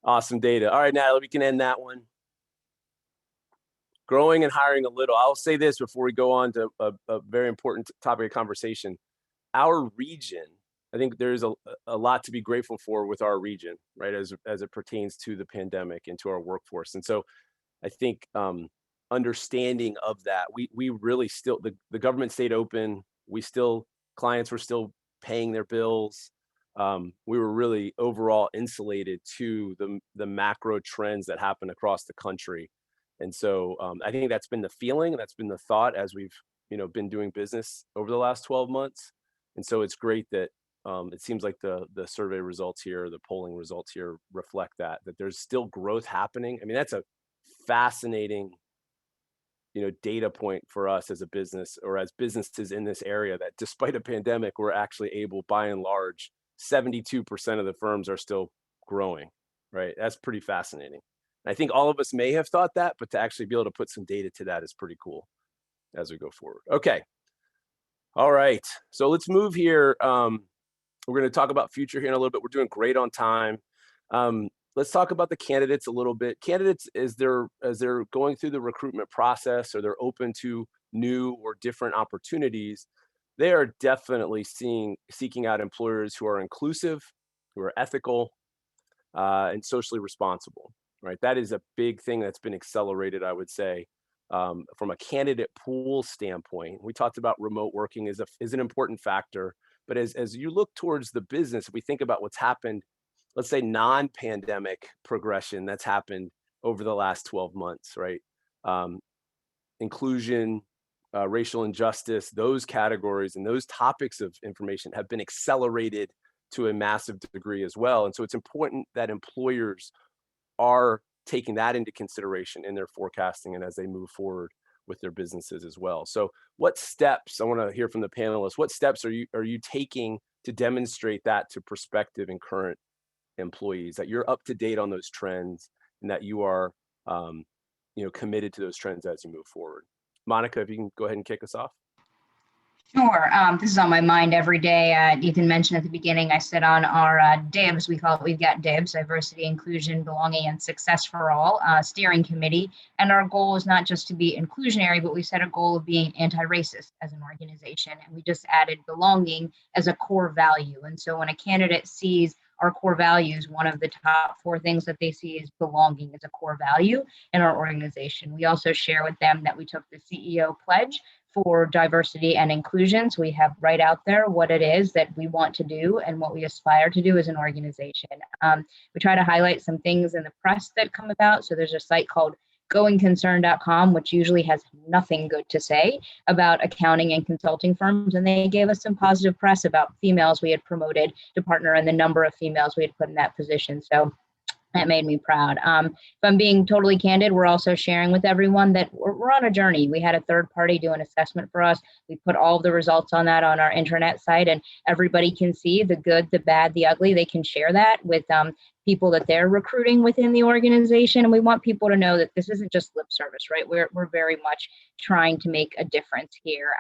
Awesome data. All right, Natalie, we can end that one. Growing and hiring a little. I'll say this before we go on to a very important topic of conversation. Our region, I think there's a lot to be grateful for with our region, right, as it pertains to the pandemic and to our workforce. And so I think understanding of that, we really still, the government stayed open. Clients were still paying their bills. We were really overall insulated to the macro trends that happen across the country. And so I think that's been the feeling, and that's been the thought as we've been doing business over the last 12 months. And so it's great that it seems like the survey results here, the polling results here reflect that there's still growth happening. I mean, that's a fascinating data point for us as a business, or as businesses in this area, that despite a pandemic, we're actually able, by and large, 72% of the firms are still growing, right? That's pretty fascinating. And I think all of us may have thought that, but to actually be able to put some data to that is pretty cool as we go forward. Okay. All right. So let's move here. We're going to talk about future here in a little bit. We're doing great on time. Let's talk about the candidates a little bit. Candidates, as they're going through the recruitment process, or they're open to new or different opportunities, they are definitely seeking out employers who are inclusive, who are ethical, and socially responsible, right? That is a big thing that's been accelerated, I would say, from a candidate pool standpoint. We talked about remote working is an important factor, but as you look towards the business, if we think about what's happened, let's say non-pandemic progression that's happened over the last 12 months, right? Inclusion, racial injustice, those categories and those topics of information have been accelerated to a massive degree as well. And so it's important that employers are taking that into consideration in their forecasting and as they move forward with their businesses as well. So what steps, I want to hear from the panelists, what steps are you taking to demonstrate that to prospective and current employees, that you're up to date on those trends and that you are committed to those trends as you move forward? Monica, if you can go ahead and kick us off. Sure. This is on my mind every day. Ethan mentioned at the beginning, I sit on our DIBS, we call it, we've got DIBS, Diversity, Inclusion, Belonging, and Success for All steering committee. And our goal is not just to be inclusionary, but we set a goal of being anti-racist as an organization. And we just added belonging as a core value. And so when a candidate sees our core values, one of the top 4 things that they see is belonging as a core value in our organization. We also share with them that we took the CEO pledge for diversity and inclusion. So we have right out there what it is that we want to do and what we aspire to do as an organization. We try to highlight some things in the press that come about. So there's a site called goingconcern.com, which usually has nothing good to say about accounting and consulting firms. And they gave us some positive press about females we had promoted to partner and the number of females we had put in that position. So That made me proud. If I'm being totally candid, we're also sharing with everyone that we're on a journey. We had a third party do an assessment for us. We put all of the results on that on our intranet site, and everybody can see the good, the bad, the ugly. They can share that with people that they're recruiting within the organization. And we want people to know that this isn't just lip service, right? We're very much trying to make a difference here.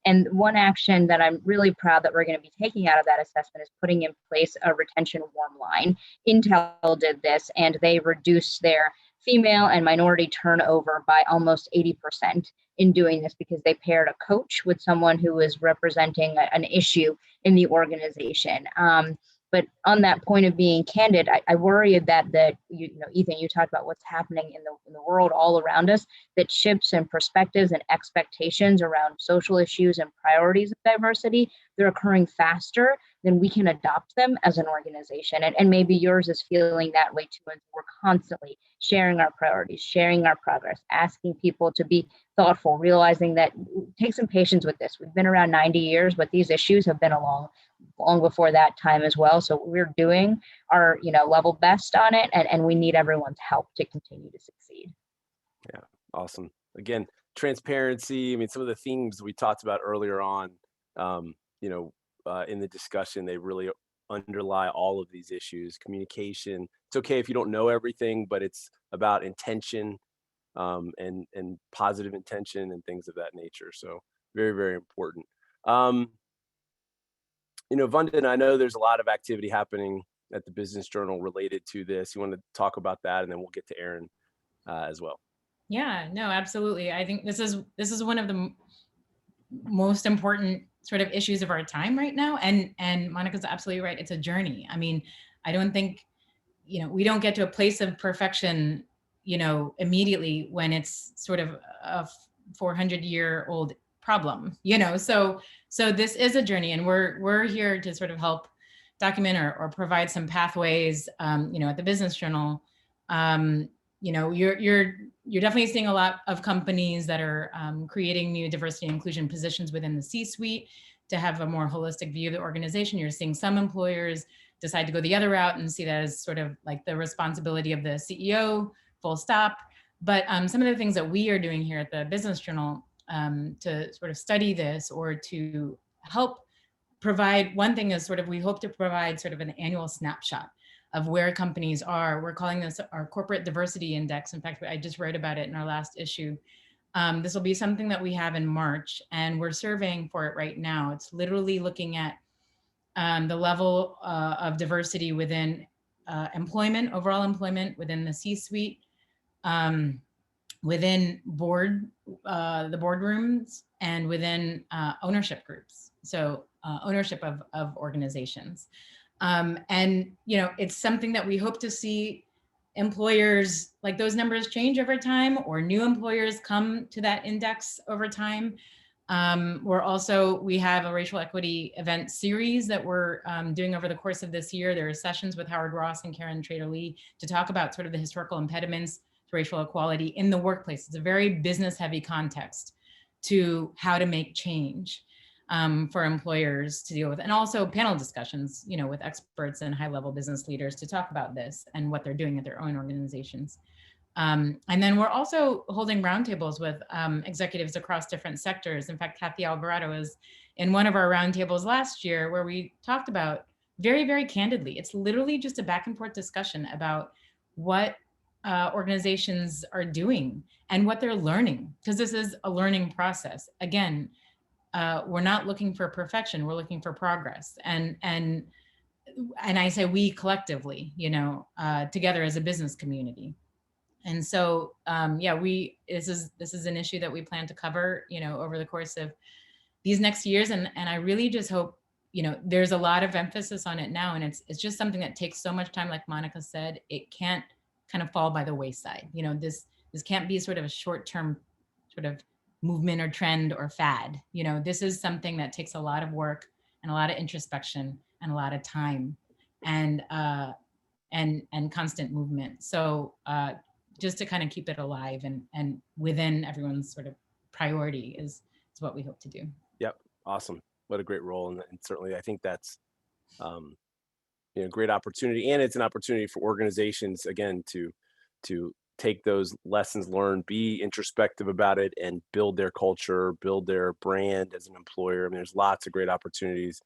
And one action that I'm really proud that we're going to be taking out of that assessment is putting in place a retention warm line. Intel did this, and they reduced their female and minority turnover by almost 80% in doing this, because they paired a coach with someone who is representing an issue in the organization. But on that point of being candid, I worry that Ethan, you talked about what's happening in the world all around us, that shifts and perspectives and expectations around social issues and priorities of diversity, they're occurring faster than we can adopt them as an organization. And maybe yours is feeling that way too. And we're constantly sharing our priorities, sharing our progress, asking people to be thoughtful, realizing that take some patience with this. We've been around 90 years, but these issues have been along long before that time as well. So we're doing our level best on it, and we need everyone's help to continue to succeed. Yeah, awesome. Again, transparency. I mean, some of the themes we talked about earlier on, in the discussion, they really underlie all of these issues. Communication. It's okay if you don't know everything, but it's about intention, and positive intention and things of that nature. So very, very important. Vanden, I know there's a lot of activity happening at the Business Journal related to this. You want to talk about that, and then we'll get to Aaron as well. Yeah, no, absolutely. I think this is one of the most important sort of issues of our time right now. And Monica's absolutely right. It's a journey. I mean, I don't think, we don't get to a place of perfection, immediately when it's sort of a 400-year-old problem, so this is a journey, and we're here to sort of help document or provide some pathways, at the Business Journal. You're definitely seeing a lot of companies that are creating new diversity and inclusion positions within the C-suite to have a more holistic view of the organization. You're seeing some employers decide to go the other route and see that as sort of like the responsibility of the CEO, full stop. But some of the things that we are doing here at the Business Journal to sort of study this, or to help provide, one thing is sort of, we hope to provide sort of an annual snapshot of where companies are. We're calling this our Corporate Diversity Index. In fact, I just wrote about it in our last issue. This will be something that we have in March, and we're surveying for it right now. It's literally looking at the level of diversity within employment, overall employment, within the C-suite, within the boardrooms, and within ownership groups. So ownership of organizations. And, it's something that we hope to see employers, like those numbers change over time, or new employers come to that index over time. We have a racial equity event series that we're doing over the course of this year. There are sessions with Howard Ross and Karen Trader-Lee to talk about sort of the historical impediments to racial equality in the workplace. It's a very business heavy context to how to make change for employers to deal with, and also panel discussions, with experts and high level business leaders to talk about this and what they're doing at their own organizations. And then we're also holding roundtables with executives across different sectors. In fact, Kathy Alvarado is in one of our roundtables last year, where we talked about very, very candidly, it's literally just a back and forth discussion about what organizations are doing and what they're learning, because this is a learning process. Again, we're not looking for perfection, we're looking for progress. And I say we collectively, together as a business community. And so, this is an issue that we plan to cover, over the course of these next years. And I really just hope, there's a lot of emphasis on it now, and it's just something that takes so much time. Like Monica said, it can't kind of fall by the wayside. This can't be sort of a short-term sort of movement or trend or fad. This is something that takes a lot of work and a lot of introspection and a lot of time and constant movement. So just to kind of keep it alive and within everyone's sort of priority is what we hope to do. Yep. Awesome. What a great role. And certainly I think that's, great opportunity, and it's an opportunity for organizations again to take those lessons learned, be introspective about it, and build their culture, build their brand as an employer. I mean, there's lots of great opportunities.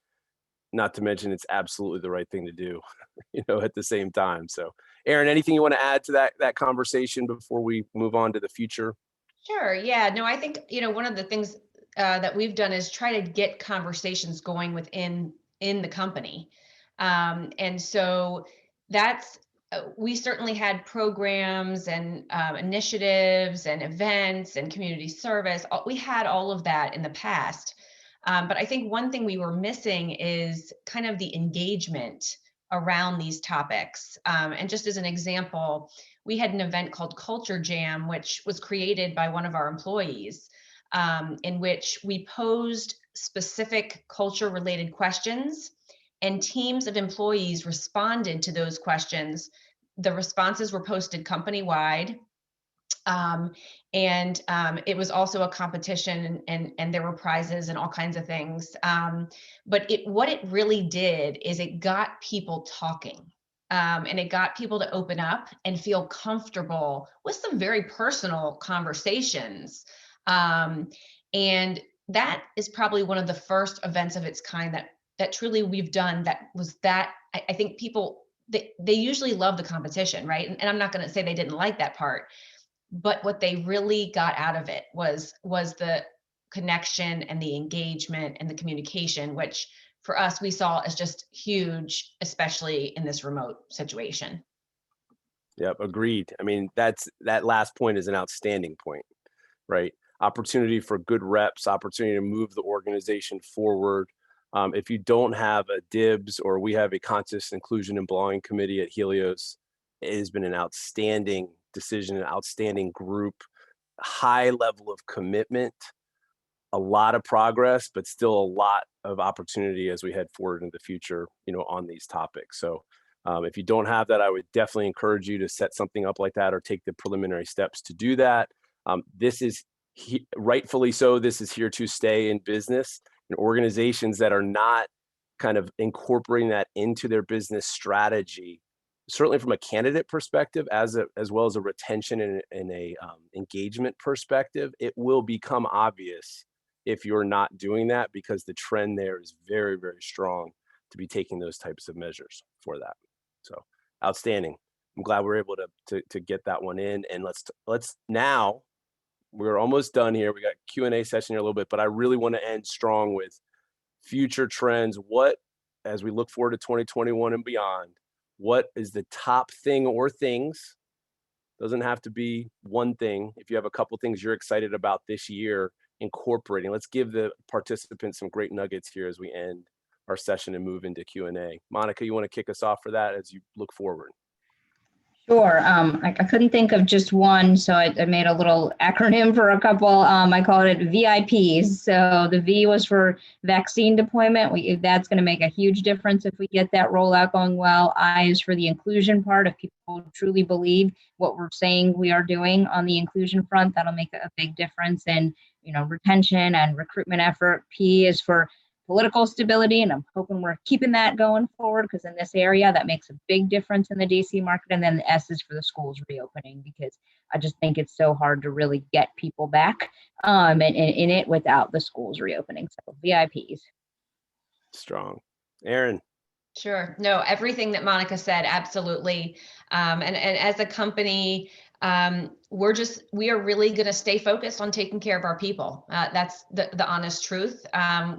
Not to mention, it's absolutely the right thing to do, at the same time. So, Aaron, anything you want to add to that conversation before we move on to the future? Sure. Yeah. No, I think, one of the things that we've done is try to get conversations going in the company. And so that's, we certainly had programs and initiatives and events and community service. We had all of that in the past. But I think one thing we were missing is kind of the engagement around these topics. And just as an example, we had an event called Culture Jam, which was created by one of our employees, in which we posed specific culture related questions, and teams of employees responded to those questions. The responses were posted company wide. It was also a competition, and there were prizes and all kinds of things. But what it really did is it got people talking. And it got people to open up and feel comfortable with some very personal conversations. And that is probably one of the first events of its kind that truly we've done. I think people, they usually love the competition, right? And I'm not going to say they didn't like that part, but what they really got out of it was the connection and the engagement and the communication, which for us, we saw as just huge, especially in this remote situation. Yep, agreed. I mean, that last point is an outstanding point, right? Opportunity for good reps, opportunity to move the organization forward. If you don't have a DIBS, or we have a Conscious Inclusion and Belonging Committee at Helios, it has been an outstanding decision, an outstanding group, high level of commitment, a lot of progress, but still a lot of opportunity as we head forward into the future, on these topics. So if you don't have that, I would definitely encourage you to set something up like that or take the preliminary steps to do that. This is rightfully so. This is here to stay in business, and organizations that are not kind of incorporating that into their business strategy, certainly from a candidate perspective, as well as a retention and a engagement perspective, it will become obvious if you're not doing that, because the trend there is very, very strong to be taking those types of measures for that. So outstanding. I'm glad we're able to get that one in. And let's now, we're almost done here. We got Q&A session here a little bit, but I really want to end strong with future trends. As we look forward to 2021 and beyond, what is the top thing or things? Doesn't have to be one thing. If you have a couple things you're excited about this year incorporating, let's give the participants some great nuggets here as we end our session and move into Q&A. Monica, you want to kick us off for that as you look forward? Sure. I couldn't think of just one, so I made a little acronym for a couple. I called it VIPs. So the V was for vaccine deployment. That's going to make a huge difference if we get that rollout going well. I is for the inclusion part. If people truly believe what we're saying we are doing on the inclusion front, that'll make a big difference in, retention and recruitment effort. P is for political stability, and I'm hoping we're keeping that going forward, because in this area that makes a big difference in the DC market. And then the S is for the schools reopening, because I just think it's so hard to really get people back in it without the schools reopening. So VIPs. Strong. Aaron. Sure. No, everything that Monica said, absolutely. And as a company, we are really going to stay focused on taking care of our people. That's the honest truth.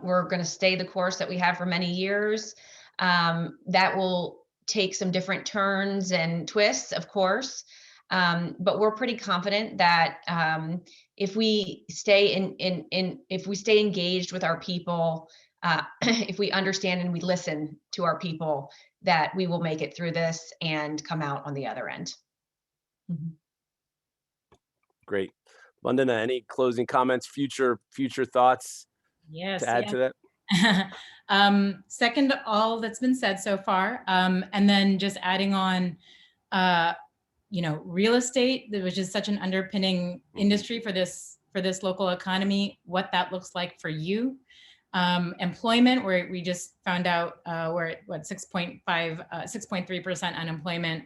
We're going to stay the course that we have for many years. That will take some different turns and twists, of course. But we're pretty confident that if we stay if we stay engaged with our people, if we understand and we listen to our people, that we will make it through this and come out on the other end. Mm-hmm. Great. Vandana, any closing comments, future thoughts to add to that? Second to all that's been said so far. And then just adding on, real estate, which is such an underpinning industry for this local economy, what that looks like for you. Employment, where we just found out we're at what 6.3% unemployment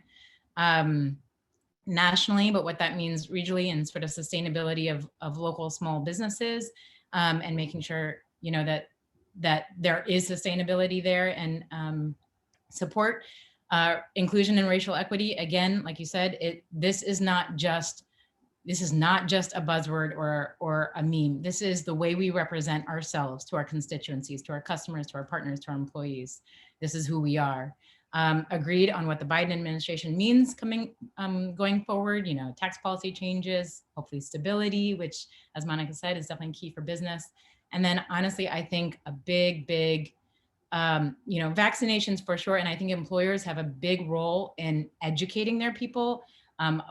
nationally, but what that means regionally, and sort of sustainability of local small businesses, and making sure that there is sustainability there, and support inclusion and racial equity. Again, like you said, this is not just a buzzword or a meme. This is the way we represent ourselves to our constituencies, to our customers, to our partners, to our employees. This is who we are. Agreed on what the Biden administration means going forward, tax policy changes, hopefully stability, which, as Monica said, is definitely key for business. And then honestly, I think a big, vaccinations for sure. And I think employers have a big role in educating their people.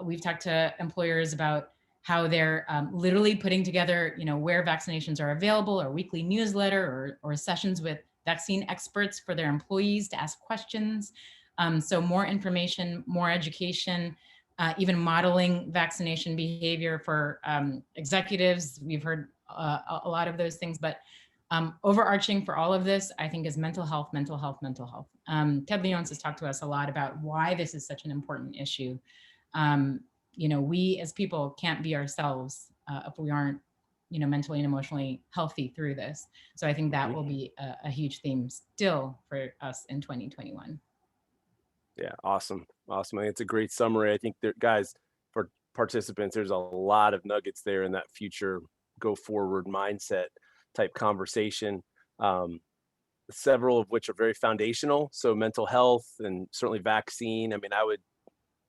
We've talked to employers about how they're literally putting together, where vaccinations are available, or weekly newsletter, or sessions with vaccine experts for their employees to ask questions. So more information, more education, even modeling vaccination behavior for executives. We've heard a lot of those things, but overarching for all of this, I think, is mental health. Ted Leonce has talked to us a lot about why this is such an important issue. We as people can't be ourselves if we aren't, mentally and emotionally healthy through this. So I think that will be a huge theme still for us in 2021. Yeah, awesome. I think it's a great summary. I think that, guys, for participants, there's a lot of nuggets there in that future go forward mindset type conversation. Several of which are very foundational. So mental health and certainly vaccine. I mean, I would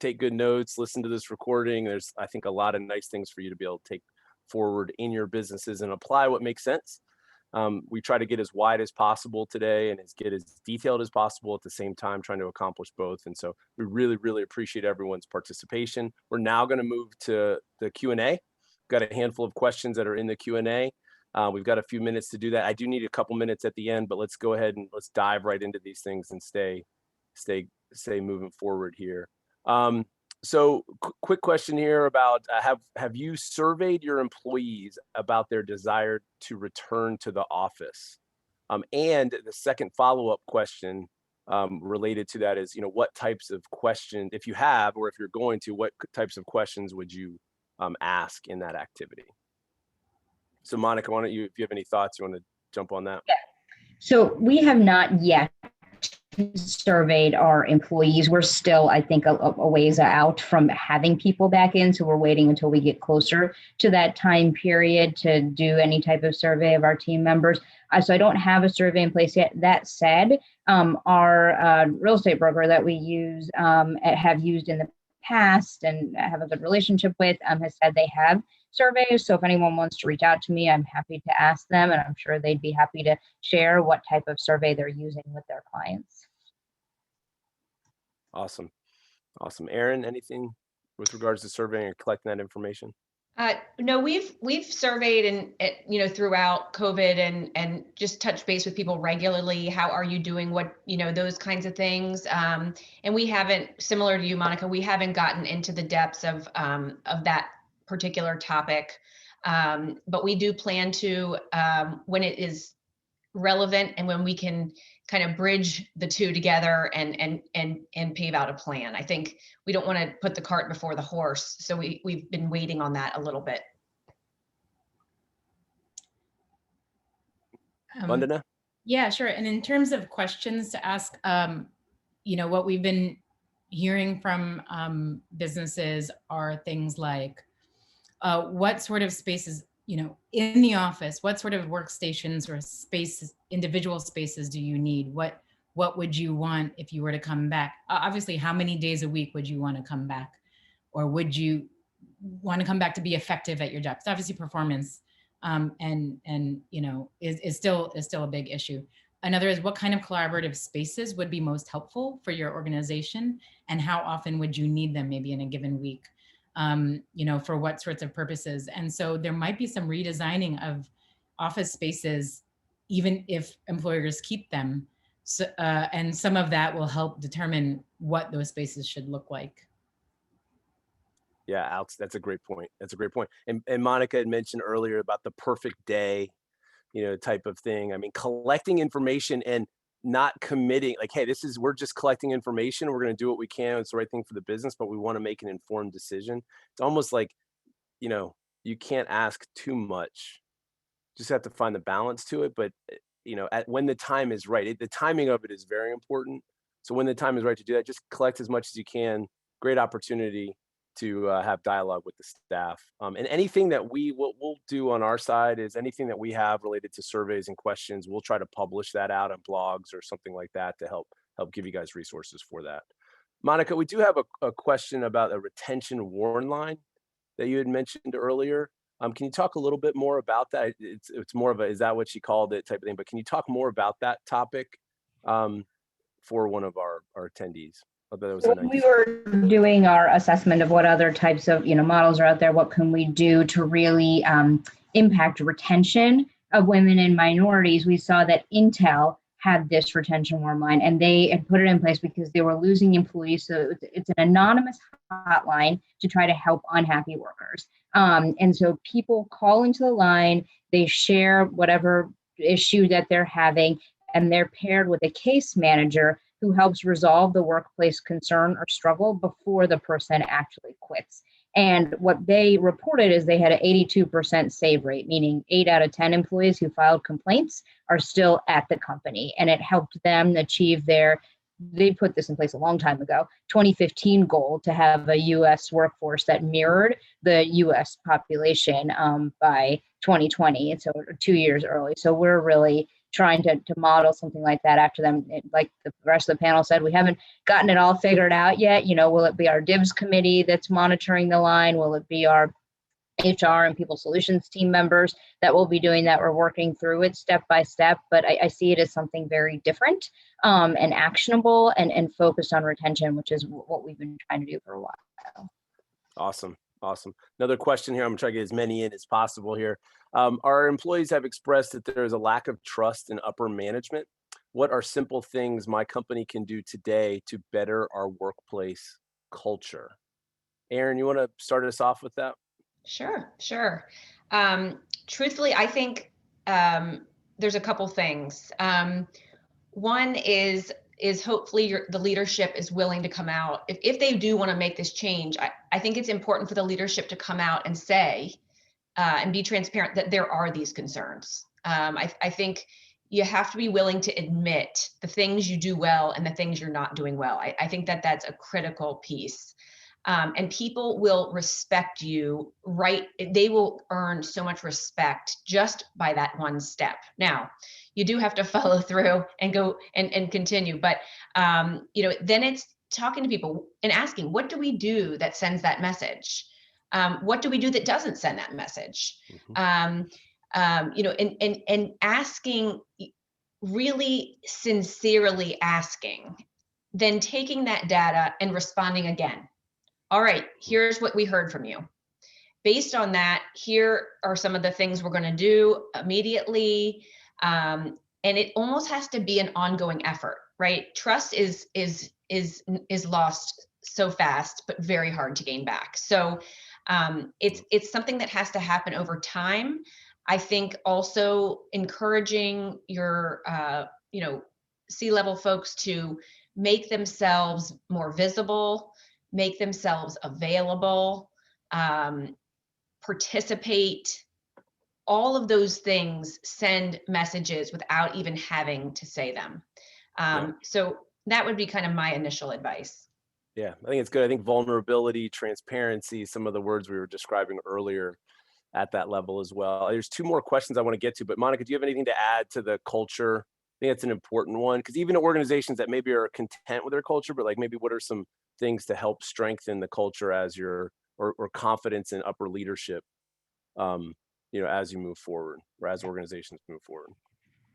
take good notes, listen to this recording. There's, I think, a lot of nice things for you to be able to take forward in your businesses and apply what makes sense. We try to get as wide as possible today and get as detailed as possible at the same time, trying to accomplish both. And so we really appreciate everyone's participation. We're now going to move to the Q&A. Got a handful of questions that are in the Q&A. We've got a few minutes to do that. I do need a couple minutes at the end, but let's go ahead and let's dive right into these things and stay moving forward here. So quick question here about have you surveyed your employees about their desire to return to the office? And the second follow-up question related to that is, what types of questions, if you have, or if you're going to, what types of questions would you ask in that activity? So Monica, why don't you, if you have any thoughts, you want to jump on that? Yeah. So we have not yet surveyed our employees. We're still, I think, a ways out from having people back in. So we're waiting until we get closer to that time period to do any type of survey of our team members. So I don't have a survey in place yet. That said, our real estate broker that we use, have used in the past and have a good relationship with, has said they have surveys. So if anyone wants to reach out to me, I'm happy to ask them, and I'm sure they'd be happy to share what type of survey they're using with their clients. Awesome. Erin, anything with regards to surveying or collecting that information? No, we've surveyed and throughout COVID and just touch base with people regularly. How are you doing? What, those kinds of things. And we haven't, similar to you, Monica, we haven't gotten into the depths of that particular topic. But we do plan to, when it is relevant and when we can kind of bridge the two together and pave out a plan. I think we don't want to put the cart before the horse. So we've been waiting on that a little bit. Vandana? Yeah, sure. And in terms of questions to ask, what we've been hearing from businesses are things like, what sort of spaces, in the office, what sort of workstations or spaces, individual spaces do you need? What would you want if you were to come back? Obviously, how many days a week would you want to come back? Or would you want to come back to be effective at your job? Because obviously performance is still a big issue. Another is, what kind of collaborative spaces would be most helpful for your organization, and how often would you need them, maybe in a given week? For what sorts of purposes. And so there might be some redesigning of office spaces, even if employers keep them. So, and some of that will help determine what those spaces should look like. Yeah, Alex, that's a great point. And Monica had mentioned earlier about the perfect day. type of thing. I mean, collecting information and not committing, like, hey, we're just collecting information. We're going to do what we can. It's the right thing for the business, but we want to make an informed decision. It's almost like, you can't ask too much. Just have to find the balance to it. But, when the time is right, the timing of it is very important. So when the time is right to do that, just collect as much as you can. Great opportunity to have dialogue with the staff. And anything that we'll do on our side is anything that we have related to surveys and questions, we'll try to publish that out on blogs or something like that to help give you guys resources for that. Monica, we do have a question about a retention warn line that you had mentioned earlier. Can you talk a little bit more about that? It's more of is that what she called it type of thing, but can you talk more about that topic for one of our attendees? When we were doing our assessment of what other types of models are out there, what can we do to really impact retention of women and minorities, we saw that Intel had this retention warm line, and they had put it in place because they were losing employees. So it's an anonymous hotline to try to help unhappy workers. And so people call into the line, they share whatever issue that they're having, and they're paired with a case manager who helps resolve the workplace concern or struggle before the person actually quits. And what they reported is they had an 82% save rate, meaning 8 out of 10 employees who filed complaints are still at the company. And it helped them achieve they put this in place a long time ago, 2015 goal to have a U.S. workforce that mirrored the U.S. population by 2020. And so 2 years early. So we're really trying to model something like that after them. Like the rest of the panel said, we haven't gotten it all figured out yet. Will it be our DIBS committee that's monitoring the line? Will it be our HR and people solutions team members that will be doing that? We're working through it step by step, but I see it as something very different and actionable and focused on retention, which is what we've been trying to do for a while. Awesome. Another question here. I'm gonna try to get as many in as possible here. Our employees have expressed that there is a lack of trust in upper management. What are simple things my company can do today to better our workplace culture? Aaron, you want to start us off with that? Sure. Truthfully, I think there's a couple things. One is hopefully the leadership is willing to come out. If they do want to make this change, I think it's important for the leadership to come out and say, and be transparent that there are these concerns. I think you have to be willing to admit the things you do well and the things you're not doing well. I think that's a critical piece. And people will respect you, right? They will earn so much respect just by that one step. Now, you do have to follow through and go and continue. But, then it's talking to people and asking, what do we do that sends that message? What do we do that doesn't send that message? And asking, really sincerely asking, then taking that data and responding again. All right, here's what we heard from you. Based on that, here are some of the things we're going to do immediately. And it almost has to be an ongoing effort, right? Trust is lost so fast, but very hard to gain back. So it's something that has to happen over time. I think also encouraging your C-level folks to make themselves more visible, make themselves available, participate. All of those things send messages without even having to say them. So that would be kind of my initial advice. Yeah, I think it's good. I think vulnerability, transparency, some of the words we were describing earlier at that level as well. There's 2 more questions I want to get to, but Monica, do you have anything to add to the culture? I think it's an important one because even organizations that maybe are content with their culture, but like maybe what are some things to help strengthen the culture as or confidence in upper leadership, as you move forward or as organizations move forward?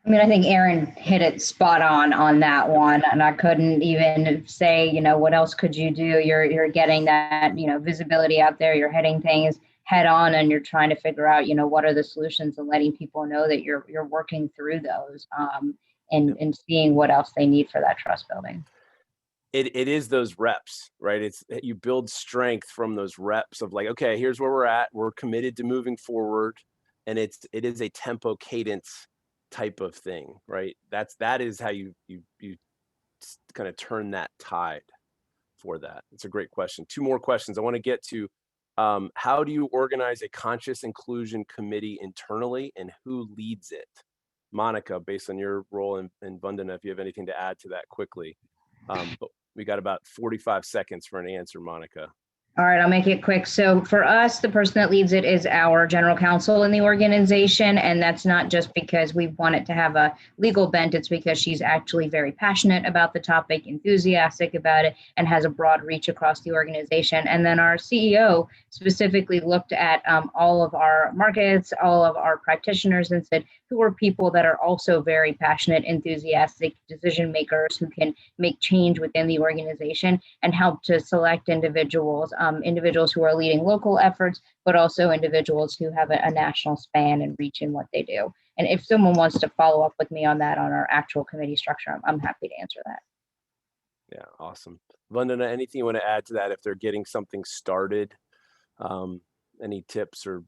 I mean, I think Aaron hit it spot on that one, and I couldn't even say, what else could you do? You're getting that, visibility out there. You're hitting things head on, and you're trying to figure out, what are the solutions, and letting people know that you're working through those, and seeing what else they need for that trust building. It is those reps, right? You build strength from those reps of like, okay, here's where we're at. We're committed to moving forward, and it is a tempo cadence type of thing, right? That is how you kind of turn that tide for that. It's a great question. Two more questions I want to get to. How do you organize a conscious inclusion committee internally, and who leads it? Monica, based on your role in Vandana, if you have anything to add to that quickly. But we got about 45 seconds for an answer, Monica. All right, I'll make it quick. So for us, the person that leads it is our general counsel in the organization. And that's not just because we want it to have a legal bent. It's because she's actually very passionate about the topic, enthusiastic about it, and has a broad reach across the organization. And then our CEO specifically looked at all of our markets, all of our practitioners, and said, who are people that are also very passionate, enthusiastic decision makers who can make change within the organization, and help to select individuals who are leading local efforts, but also individuals who have a national span and reach in what they do. And if someone wants to follow up with me on that on our actual committee structure, I'm happy to answer that. Yeah, awesome. Vandana, anything you want to add to that if they're getting something started? Any tips or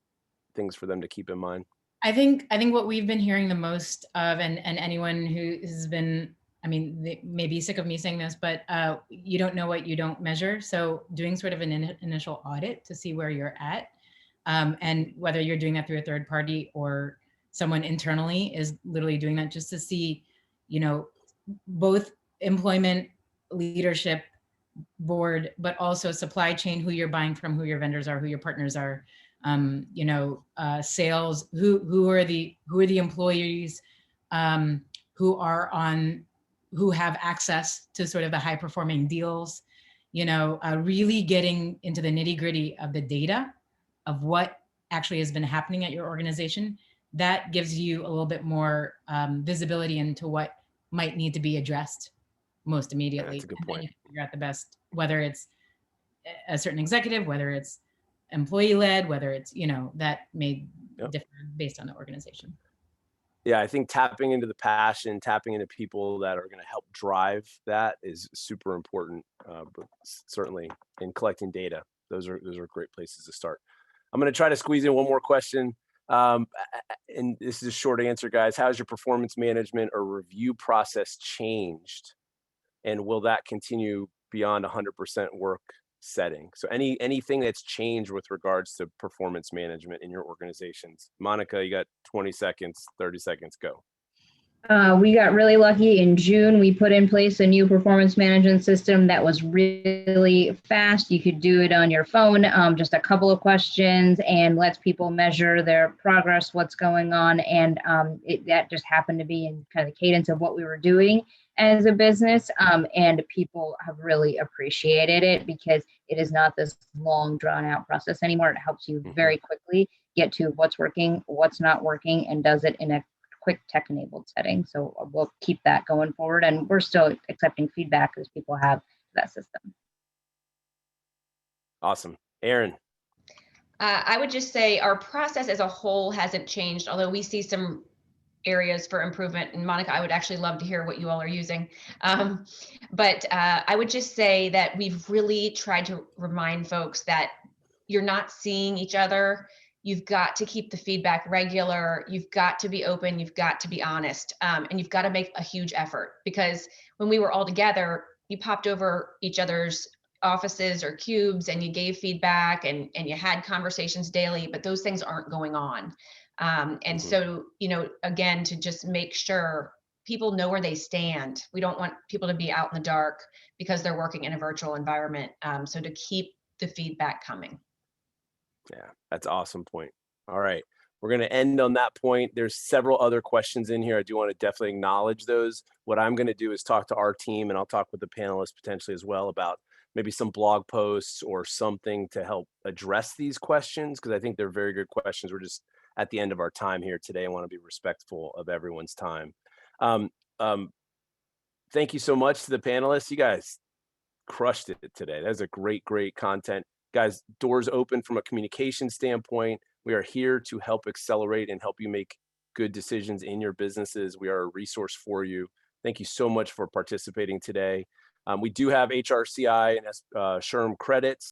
things for them to keep in mind? I think what we've been hearing the most of, and anyone who has been, I mean, they may be sick of me saying this, but you don't know what you don't measure. So doing sort of an initial audit to see where you're at, and whether you're doing that through a third party or someone internally is literally doing that just to see, both employment, leadership, board, but also supply chain, who you're buying from, who your vendors are, who your partners are, sales, who are the employees who have access to sort of the high performing deals, really getting into the nitty gritty of the data of what actually has been happening at your organization. That gives you a little bit more visibility into what might need to be addressed most immediately. That's a good point. And then you can figure out the best, whether it's a certain executive, whether it's employee led, whether it's, that may differ based on the organization. Yeah, I think tapping into the passion, tapping into people that are going to help drive that is super important, but certainly in collecting data. Those are great places to start. I'm going to try to squeeze in one more question. And this is a short answer, guys. How has your performance management or review process changed? And will that continue beyond 100% work setting? So anything that's changed with regards to performance management in your organizations? Monica, you got 20 seconds, 30 seconds, go. We got really lucky in June. We put in place a new performance management system that was really fast. You could do it on your phone, just a couple of questions, and lets people measure their progress, what's going on. And that just happened to be in kind of the cadence of what we were doing as a business. And people have really appreciated it because it is not this long drawn out process anymore. It helps you very quickly get to what's working, what's not working, and does it in a quick tech-enabled setting. So we'll keep that going forward, and we're still accepting feedback as people have that system. Awesome. Aaron. I would just say our process as a whole hasn't changed, although we see some areas for improvement. And Monica, I would actually love to hear what you all are using. But I would just say that we've really tried to remind folks that you're not seeing each other. You've got to keep the feedback regular. You've got to be open. You've got to be honest. And you've got to make a huge effort, because when we were all together, you popped over each other's offices or cubes and you gave feedback and you had conversations daily, but those things aren't going on. And so, again, to just make sure people know where they stand. We don't want people to be out in the dark because they're working in a virtual environment. So to keep the feedback coming. Yeah, that's an awesome point. All right. We're going to end on that point. There's several other questions in here. I do want to definitely acknowledge those. What I'm going to do is talk to our team, and I'll talk with the panelists potentially as well about maybe some blog posts or something to help address these questions, because I think they're very good questions. We're just at the end of our time here today. I want to be respectful of everyone's time. Thank you so much to the panelists. You guys crushed it today. That was a great content. Guys, doors open from a communication standpoint. We are here to help accelerate and help you make good decisions in your businesses. We are a resource for you. Thank you so much for participating today. We do have HRCI and SHRM credits.